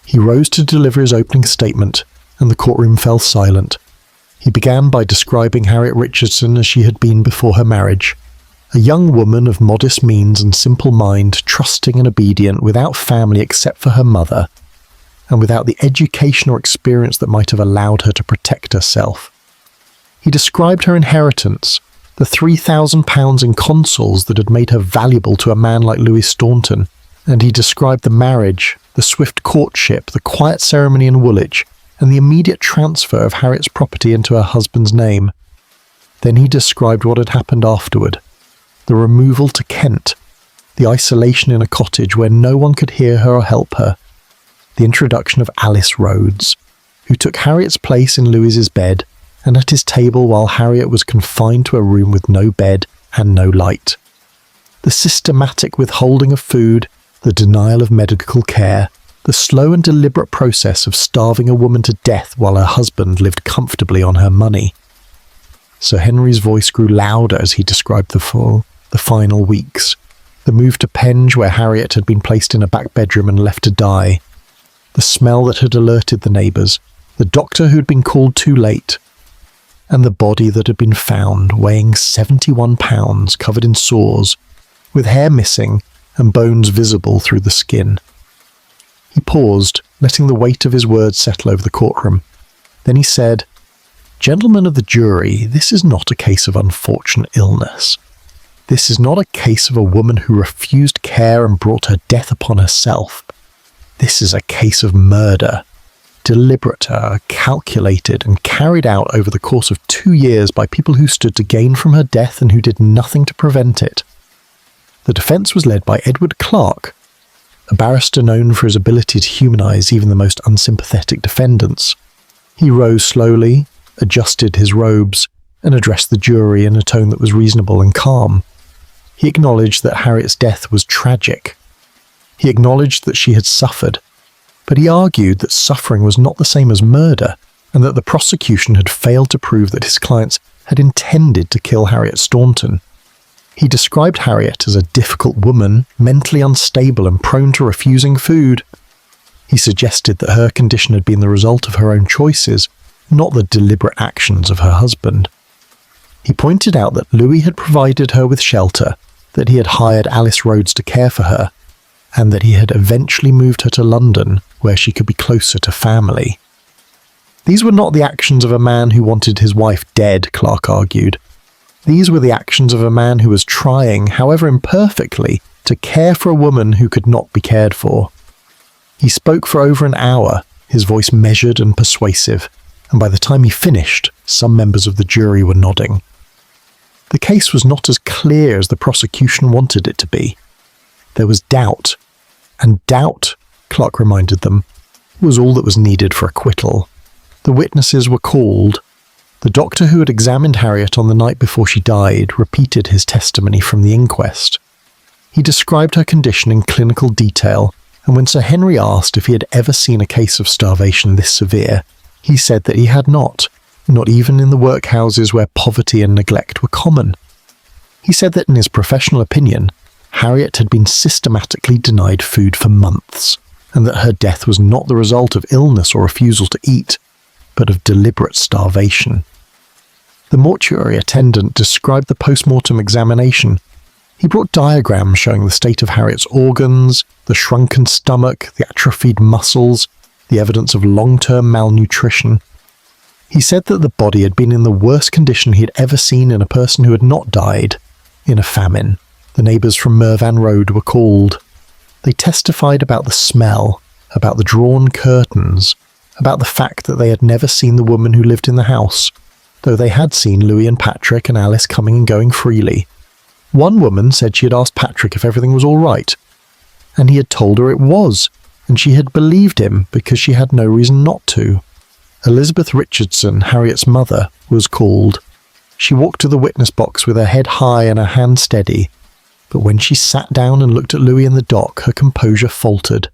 He rose to deliver his opening statement, and the courtroom fell silent. He began by describing Harriet Richardson as she had been before her marriage, a young woman of modest means and simple mind, trusting and obedient, without family except for her mother, and without the education or experience that might have allowed her to protect herself. He described her inheritance, the £3,000 in consols that had made her valuable to a man like Louis Staunton, and he described the marriage, the swift courtship, the quiet ceremony in Woolwich, and the immediate transfer of Harriet's property into her husband's name. Then he described what had happened afterward, the removal to Kent, the isolation in a cottage where no one could hear her or help her, the introduction of Alice Rhodes, who took Harriet's place in Louis's bed, and at his table while Harriet was confined to a room with no bed and no light. The systematic withholding of food, the denial of medical care, the slow and deliberate process of starving a woman to death while her husband lived comfortably on her money. Sir Henry's voice grew louder as he described the final weeks, the move to Penge where Harriet had been placed in a back bedroom and left to die, the smell that had alerted the neighbours, the doctor who had been called too late, and the body that had been found weighing 71 pounds, covered in sores, with hair missing and bones visible through the skin. He paused, letting the weight of his words settle over the courtroom. Then he said, "Gentlemen of the jury, this is not a case of unfortunate illness. This is not a case of a woman who refused care and brought her death upon herself. This is a case of murder. Deliberate, calculated, and carried out over the course of 2 years by people who stood to gain from her death and who did nothing to prevent it." The defence was led by Edward Clarke, a barrister known for his ability to humanise even the most unsympathetic defendants. He rose slowly, adjusted his robes, and addressed the jury in a tone that was reasonable and calm. He acknowledged that Harriet's death was tragic. He acknowledged that she had suffered, but he argued that suffering was not the same as murder, and that the prosecution had failed to prove that his clients had intended to kill Harriet Staunton. He described Harriet as a difficult woman, mentally unstable and prone to refusing food. He suggested that her condition had been the result of her own choices, not the deliberate actions of her husband. He pointed out that Louis had provided her with shelter, that he had hired Alice Rhodes to care for her, and that he had eventually moved her to London, where she could be closer to family. These were not the actions of a man who wanted his wife dead, Clarke argued. These were the actions of a man who was trying, however imperfectly, to care for a woman who could not be cared for. He spoke for over an hour, his voice measured and persuasive, and by the time he finished, some members of the jury were nodding. The case was not as clear as the prosecution wanted it to be. There was doubt, and doubt, Clarke reminded them, was all that was needed for acquittal. The witnesses were called. The doctor who had examined Harriet on the night before she died repeated his testimony from the inquest. He described her condition in clinical detail, and when Sir Henry asked if he had ever seen a case of starvation this severe, he said that he had not even in the workhouses where poverty and neglect were common. He said that in his professional opinion, Harriet had been systematically denied food for months, and that her death was not the result of illness or refusal to eat, but of deliberate starvation. The mortuary attendant described the post-mortem examination. He brought diagrams showing the state of Harriet's organs, the shrunken stomach, the atrophied muscles, the evidence of long-term malnutrition. He said that the body had been in the worst condition he had ever seen in a person who had not died, in a famine. The neighbours from Mervan Road were called. They testified about the smell, about the drawn curtains, about the fact that they had never seen the woman who lived in the house, though they had seen Louis and Patrick and Alice coming and going freely. One woman said she had asked Patrick if everything was all right, and he had told her it was, and she had believed him because she had no reason not to. Elizabeth Richardson, Harriet's mother, was called. She walked to the witness box with her head high and her hand steady, but when she sat down and looked at Louis in the dock, her composure faltered.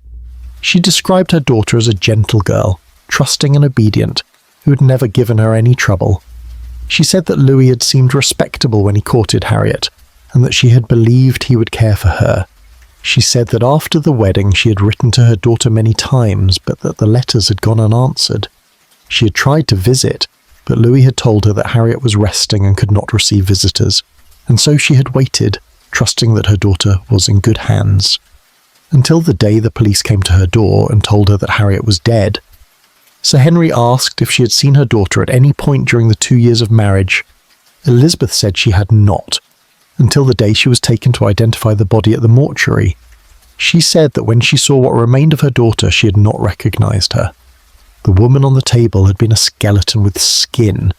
She described her daughter as a gentle girl, trusting and obedient, who had never given her any trouble. She said that Louis had seemed respectable when he courted Harriet, and that she had believed he would care for her. She said that after the wedding she had written to her daughter many times, but that the letters had gone unanswered. She had tried to visit, but Louis had told her that Harriet was resting and could not receive visitors, and so she had waited, trusting that her daughter was in good hands. Until the day the police came to her door and told her that Harriet was dead. Sir Henry asked if she had seen her daughter at any point during the 2 years of marriage. Elizabeth said she had not, until the day she was taken to identify the body at the mortuary. She said that when she saw what remained of her daughter, she had not recognised her. The woman on the table had been a skeleton with skin,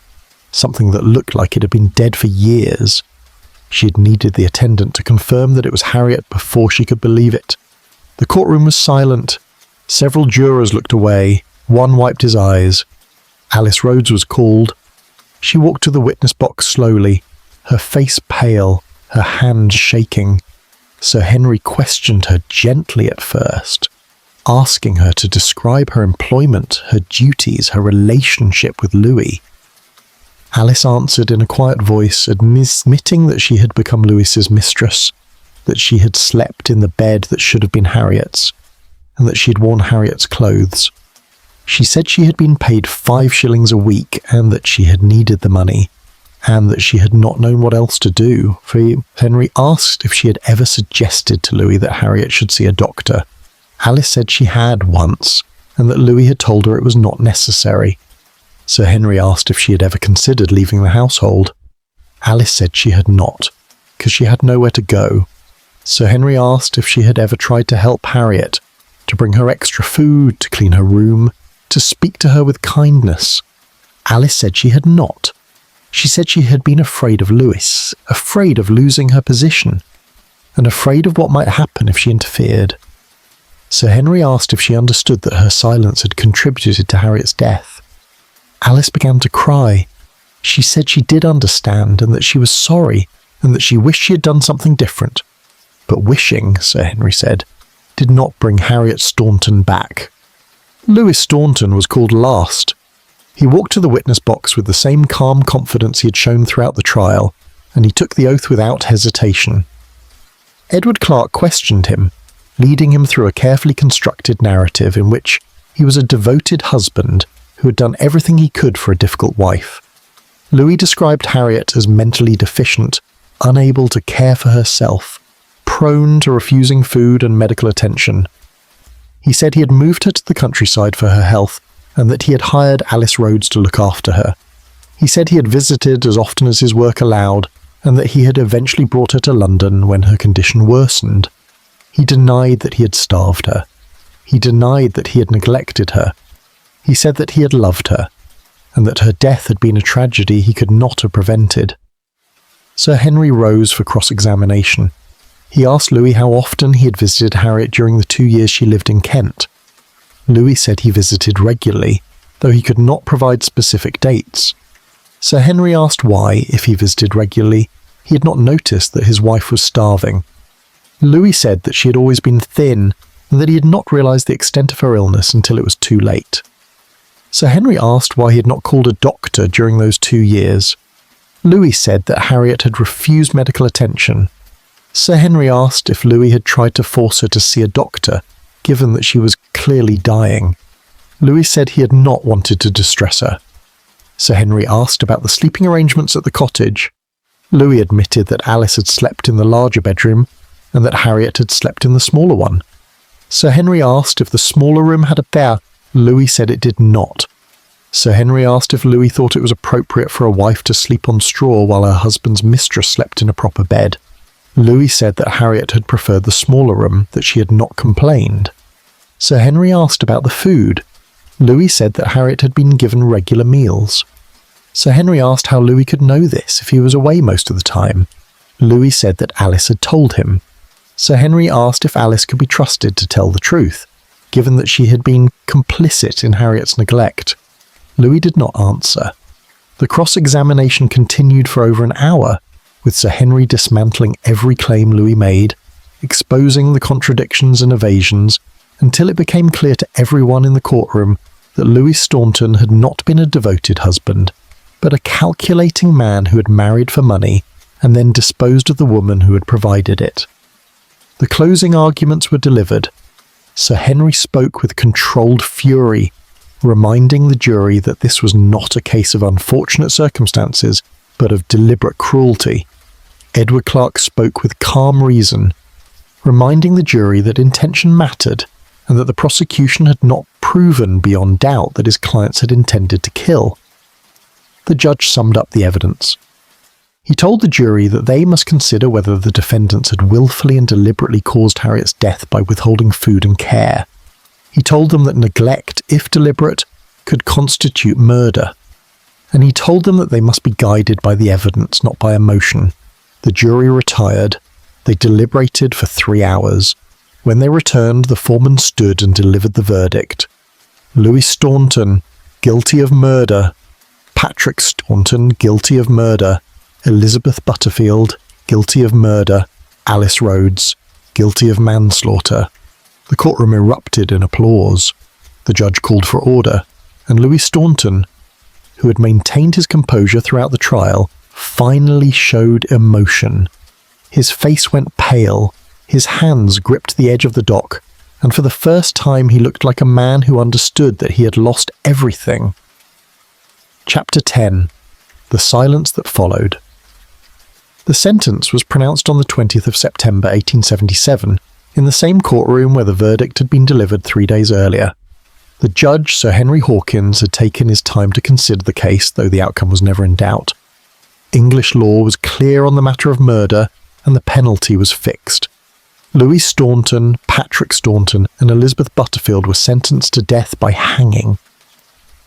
something that looked like it had been dead for years. She had needed the attendant to confirm that it was Harriet before she could believe it. The courtroom was silent. Several jurors looked away. One wiped his eyes. Alice Rhodes was called. She walked to the witness box slowly, her face pale, her hand shaking. Sir Henry questioned her gently at first, asking her to describe her employment, her duties, her relationship with Louis. Alice answered in a quiet voice, admitting that she had become Louis's mistress, that she had slept in the bed that should have been Harriet's, and that she had worn Harriet's clothes. She said she had been paid 5 shillings a week, and that she had needed the money, and that she had not known what else to do, for Henry asked if she had ever suggested to Louis that Harriet should see a doctor. Alice said she had once, and that Louis had told her it was not necessary. Sir Henry asked if she had ever considered leaving the household. Alice said she had not, because she had nowhere to go. Sir Henry asked if she had ever tried to help Harriet, to bring her extra food, to clean her room, to speak to her with kindness. Alice said she had not. She said she had been afraid of Louis, afraid of losing her position, and afraid of what might happen if she interfered. Sir Henry asked if she understood that her silence had contributed to Harriet's death. Alice began to cry. She said she did understand and that she was sorry and that she wished she had done something different. But wishing, Sir Henry said, did not bring Harriet Staunton back. Louis Staunton was called last. He walked to the witness box with the same calm confidence he had shown throughout the trial, and he took the oath without hesitation. Edward Clarke questioned him, leading him through a carefully constructed narrative in which he was a devoted husband who had done everything he could for a difficult wife. Louis described Harriet as mentally deficient, unable to care for herself, prone to refusing food and medical attention. He said he had moved her to the countryside for her health and that he had hired Alice Rhodes to look after her. He said he had visited as often as his work allowed and that he had eventually brought her to London when her condition worsened. He denied that he had starved her. He denied that he had neglected her. He said that he had loved her, and that her death had been a tragedy he could not have prevented. Sir Henry rose for cross-examination. He asked Louis how often he had visited Harriet during the 2 years she lived in Kent. Louis said he visited regularly, though he could not provide specific dates. Sir Henry asked why, if he visited regularly, he had not noticed that his wife was starving. Louis said that she had always been thin and that he had not realised the extent of her illness until it was too late. Sir Henry asked why he had not called a doctor during those 2 years. Louis said that Harriet had refused medical attention. Sir Henry asked if Louis had tried to force her to see a doctor, given that she was clearly dying. Louis said he had not wanted to distress her. Sir Henry asked about the sleeping arrangements at the cottage. Louis admitted that Alice had slept in the larger bedroom and that Harriet had slept in the smaller one. Sir Henry asked if the smaller room had a bed. Louis said it did not. Sir Henry asked if Louis thought it was appropriate for a wife to sleep on straw while her husband's mistress slept in a proper bed. Louis said that Harriet had preferred the smaller room, that she had not complained. Sir Henry asked about the food. Louis said that Harriet had been given regular meals. Sir Henry asked how Louis could know this if he was away most of the time. Louis said that Alice had told him. Sir Henry asked if Alice could be trusted to tell the truth, given that she had been complicit in Harriet's neglect. Louis did not answer. The cross-examination continued for over an hour, with Sir Henry dismantling every claim Louis made, exposing the contradictions and evasions, until it became clear to everyone in the courtroom that Louis Staunton had not been a devoted husband, but a calculating man who had married for money and then disposed of the woman who had provided it. The closing arguments were delivered. Sir Henry spoke with controlled fury, reminding the jury that this was not a case of unfortunate circumstances, but of deliberate cruelty. Edward Clarke spoke with calm reason, reminding the jury that intention mattered and that the prosecution had not proven beyond doubt that his clients had intended to kill. The judge summed up the evidence. He told the jury that they must consider whether the defendants had willfully and deliberately caused Harriet's death by withholding food and care. He told them that neglect, if deliberate, could constitute murder. And he told them that they must be guided by the evidence, not by emotion. The jury retired. They deliberated for 3 hours. When they returned, the foreman stood and delivered the verdict. Louis Staunton, guilty of murder. Patrick Staunton, guilty of murder. Elizabeth Butterfield, guilty of murder. Alice Rhodes, guilty of manslaughter. The courtroom erupted in applause. The judge called for order, and Louis Staunton, who had maintained his composure throughout the trial, finally showed emotion. His face went pale, his hands gripped the edge of the dock, and for the first time he looked like a man who understood that he had lost everything. Chapter 10. The Silence That Followed. The sentence was pronounced on the 20th of September 1877, in the same courtroom where the verdict had been delivered 3 days earlier. The judge, Sir Henry Hawkins, had taken his time to consider the case, though the outcome was never in doubt. English law was clear on the matter of murder, and the penalty was fixed. Louis Staunton, Patrick Staunton, and Elizabeth Butterfield were sentenced to death by hanging.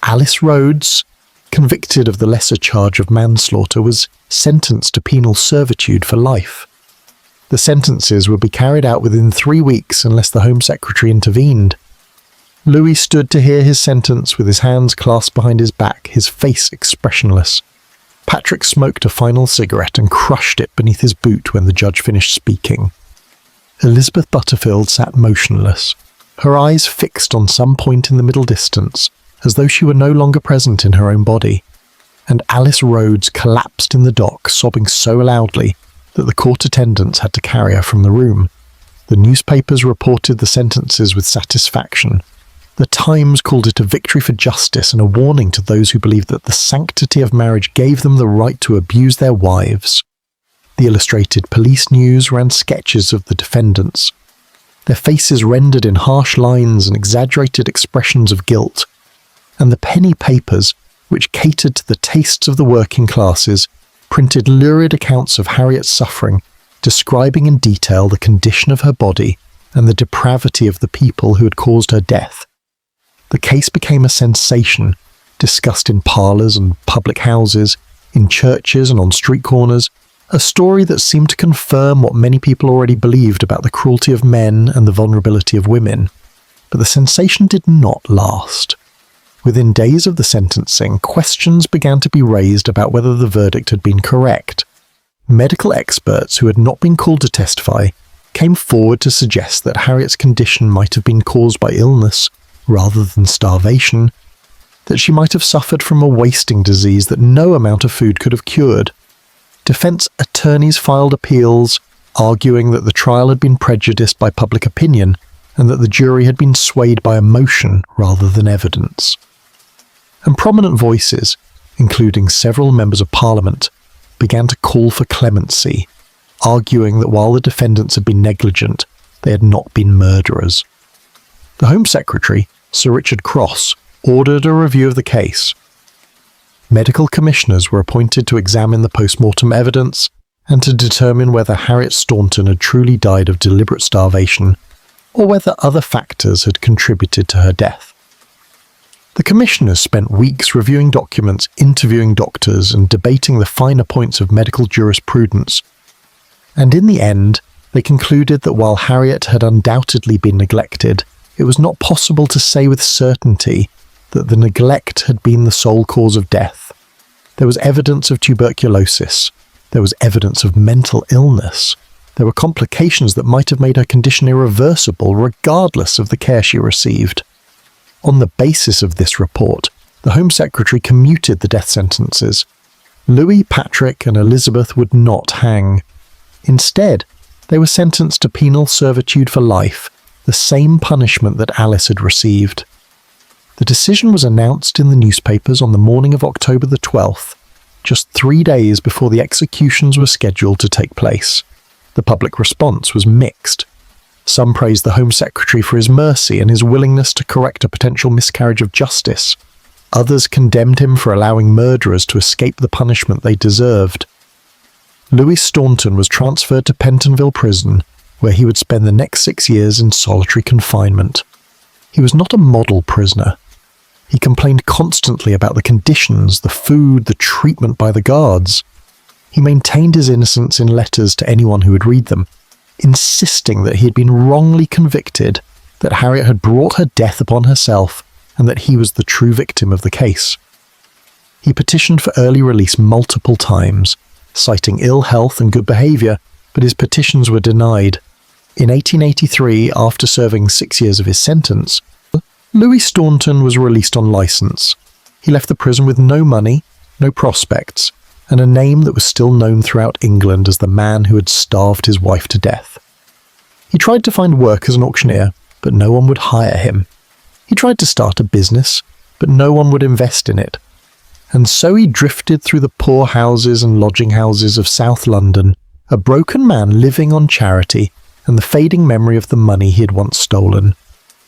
Alice Rhodes, convicted of the lesser charge of manslaughter, was sentenced to penal servitude for life. The sentences would be carried out within 3 weeks unless the Home Secretary intervened. Louis stood to hear his sentence with his hands clasped behind his back, his face expressionless. Patrick smoked a final cigarette and crushed it beneath his boot when the judge finished speaking. Elizabeth Butterfield sat motionless, her eyes fixed on some point in the middle distance, as though she were no longer present in her own body. And Alice Rhodes collapsed in the dock, sobbing so loudly that the court attendants had to carry her from the room. The newspapers reported the sentences with satisfaction. The Times called it a victory for justice and a warning to those who believed that the sanctity of marriage gave them the right to abuse their wives. The Illustrated Police News ran sketches of the defendants, their faces rendered in harsh lines and exaggerated expressions of guilt. And the penny papers, which catered to the tastes of the working classes, printed lurid accounts of Harriet's suffering, describing in detail the condition of her body and the depravity of the people who had caused her death. The case became a sensation, discussed in parlours and public houses, in churches and on street corners, a story that seemed to confirm what many people already believed about the cruelty of men and the vulnerability of women. But the sensation did not last. Within days of the sentencing, questions began to be raised about whether the verdict had been correct. Medical experts who had not been called to testify came forward to suggest that Harriet's condition might have been caused by illness rather than starvation, that she might have suffered from a wasting disease that no amount of food could have cured. Defense attorneys filed appeals, arguing that the trial had been prejudiced by public opinion and that the jury had been swayed by emotion rather than evidence. And prominent voices, including several members of Parliament, began to call for clemency, arguing that while the defendants had been negligent, they had not been murderers. The Home Secretary, Sir Richard Cross, ordered a review of the case. Medical commissioners were appointed to examine the post-mortem evidence and to determine whether Harriet Staunton had truly died of deliberate starvation or whether other factors had contributed to her death. The commissioners spent weeks reviewing documents, interviewing doctors, and debating the finer points of medical jurisprudence. And in the end, they concluded that while Harriet had undoubtedly been neglected, it was not possible to say with certainty that the neglect had been the sole cause of death. There was evidence of tuberculosis. There was evidence of mental illness. There were complications that might have made her condition irreversible regardless of the care she received. On the basis of this report, the Home Secretary commuted the death sentences. Louis, Patrick, and Elizabeth would not hang. Instead, they were sentenced to penal servitude for life, the same punishment that Alice had received. The decision was announced in the newspapers on the morning of October the 12th, just 3 days before the executions were scheduled to take place. The public response was mixed. Some praised the Home Secretary for his mercy and his willingness to correct a potential miscarriage of justice. Others condemned him for allowing murderers to escape the punishment they deserved. Louis Staunton was transferred to Pentonville Prison, where he would spend the next 6 years in solitary confinement. He was not a model prisoner. He complained constantly about the conditions, the food, the treatment by the guards. He maintained his innocence in letters to anyone who would read them, insisting that he had been wrongly convicted, that Harriet had brought her death upon herself, and that he was the true victim of the case. He petitioned for early release multiple times, citing ill health and good behaviour, but his petitions were denied. In 1883, after serving 6 years of his sentence, Louis Staunton was released on licence. He left the prison with no money, no prospects, and a name that was still known throughout England as the man who had starved his wife to death. He tried to find work as an auctioneer, but no one would hire him. He tried to start a business, but no one would invest in it. And so he drifted through the poor houses and lodging houses of South London, a broken man living on charity and the fading memory of the money he had once stolen.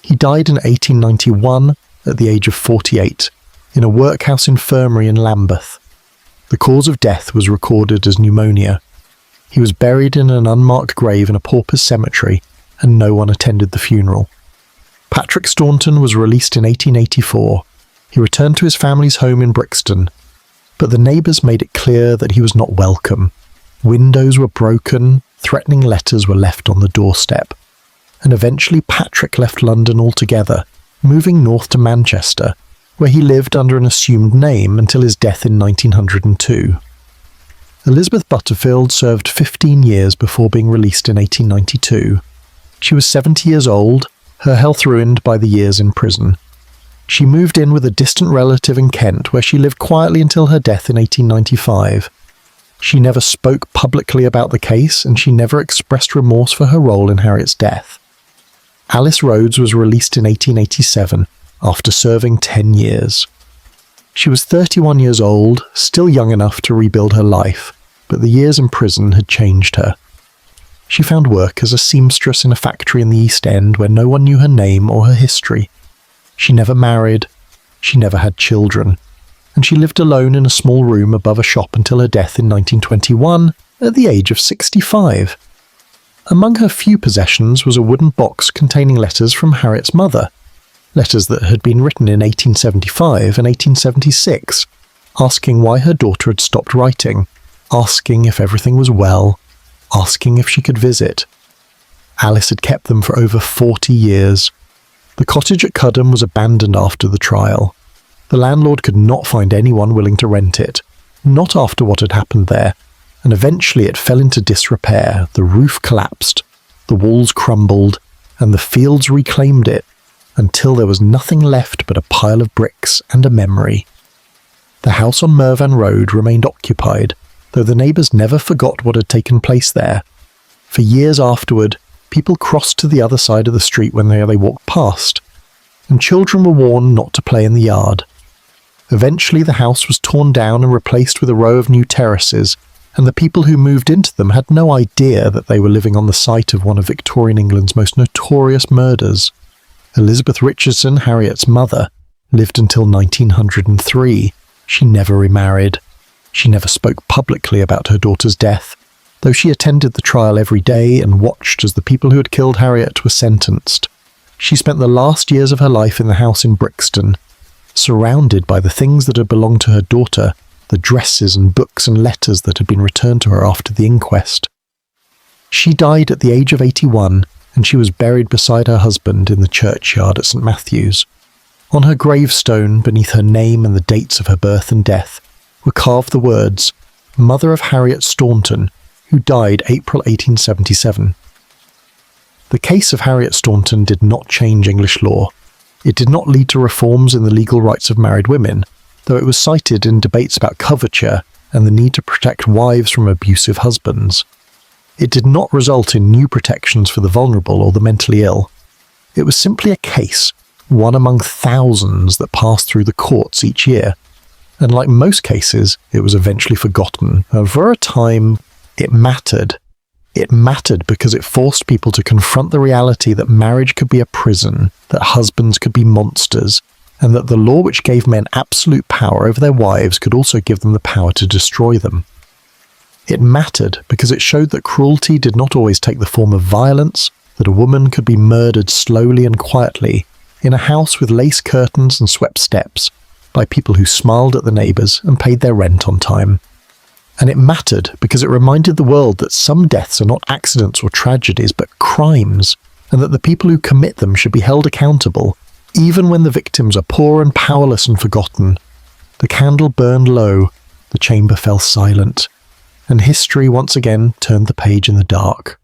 He died in 1891 at the age of 48 in a workhouse infirmary in Lambeth. The cause of death was recorded as pneumonia. He was buried in an unmarked grave in a pauper's cemetery, and no one attended the funeral. Patrick Staunton was released in 1884. He returned to his family's home in Brixton, but the neighbours made it clear that he was not welcome. Windows were broken, threatening letters were left on the doorstep, and eventually Patrick left London altogether, moving north to Manchester, where he lived under an assumed name until his death in 1902. Elizabeth Butterfield served 15 years before being released in 1892. She was 70 years old, her health ruined by the years in prison. She moved in with a distant relative in Kent, where she lived quietly until her death in 1895. She never spoke publicly about the case, and she never expressed remorse for her role in Harriet's death. Alice Rhodes was released in 1887, after serving 10 years. She was 31 years old, still young enough to rebuild her life, but the years in prison had changed her. She found work as a seamstress in a factory in the East End where no one knew her name or her history. She never married, she never had children, and she lived alone in a small room above a shop until her death in 1921 at the age of 65. Among her few possessions was a wooden box containing letters from Harriet's mother, letters that had been written in 1875 and 1876, asking why her daughter had stopped writing, asking if everything was well, asking if she could visit. Alice had kept them for over 40 years. The cottage at Cudham was abandoned after the trial. The landlord could not find anyone willing to rent it, not after what had happened there, and eventually it fell into disrepair, the roof collapsed, the walls crumbled, and the fields reclaimed it, until there was nothing left but a pile of bricks and a memory. The house on Mervan Road remained occupied, though the neighbours never forgot what had taken place there. For years afterward, people crossed to the other side of the street when they walked past, and children were warned not to play in the yard. Eventually the house was torn down and replaced with a row of new terraces, and the people who moved into them had no idea that they were living on the site of one of Victorian England's most notorious murders. Elizabeth Richardson, Harriet's mother, lived until 1903. She never remarried. She never spoke publicly about her daughter's death, though she attended the trial every day and watched as the people who had killed Harriet were sentenced. She spent the last years of her life in the house in Brixton, surrounded by the things that had belonged to her daughter, the dresses and books and letters that had been returned to her after the inquest. She died at the age of 81, and she was buried beside her husband in the churchyard at St Matthew's. On her gravestone, beneath her name and the dates of her birth and death, were carved the words, "Mother of Harriet Staunton, who died April 1877. The case of Harriet Staunton did not change English law. It did not lead to reforms in the legal rights of married women, though it was cited in debates about coverture and the need to protect wives from abusive husbands. It did not result in new protections for the vulnerable or the mentally ill. It was simply a case, one among thousands that passed through the courts each year, and like most cases, it was eventually forgotten, and for a time, it mattered. It mattered because it forced people to confront the reality that marriage could be a prison, that husbands could be monsters, and that the law which gave men absolute power over their wives could also give them the power to destroy them. It mattered because it showed that cruelty did not always take the form of violence, that a woman could be murdered slowly and quietly, in a house with lace curtains and swept steps, by people who smiled at the neighbours and paid their rent on time. And it mattered because it reminded the world that some deaths are not accidents or tragedies, but crimes, and that the people who commit them should be held accountable, even when the victims are poor and powerless and forgotten. The candle burned low, the chamber fell silent, and history once again turned the page in the dark.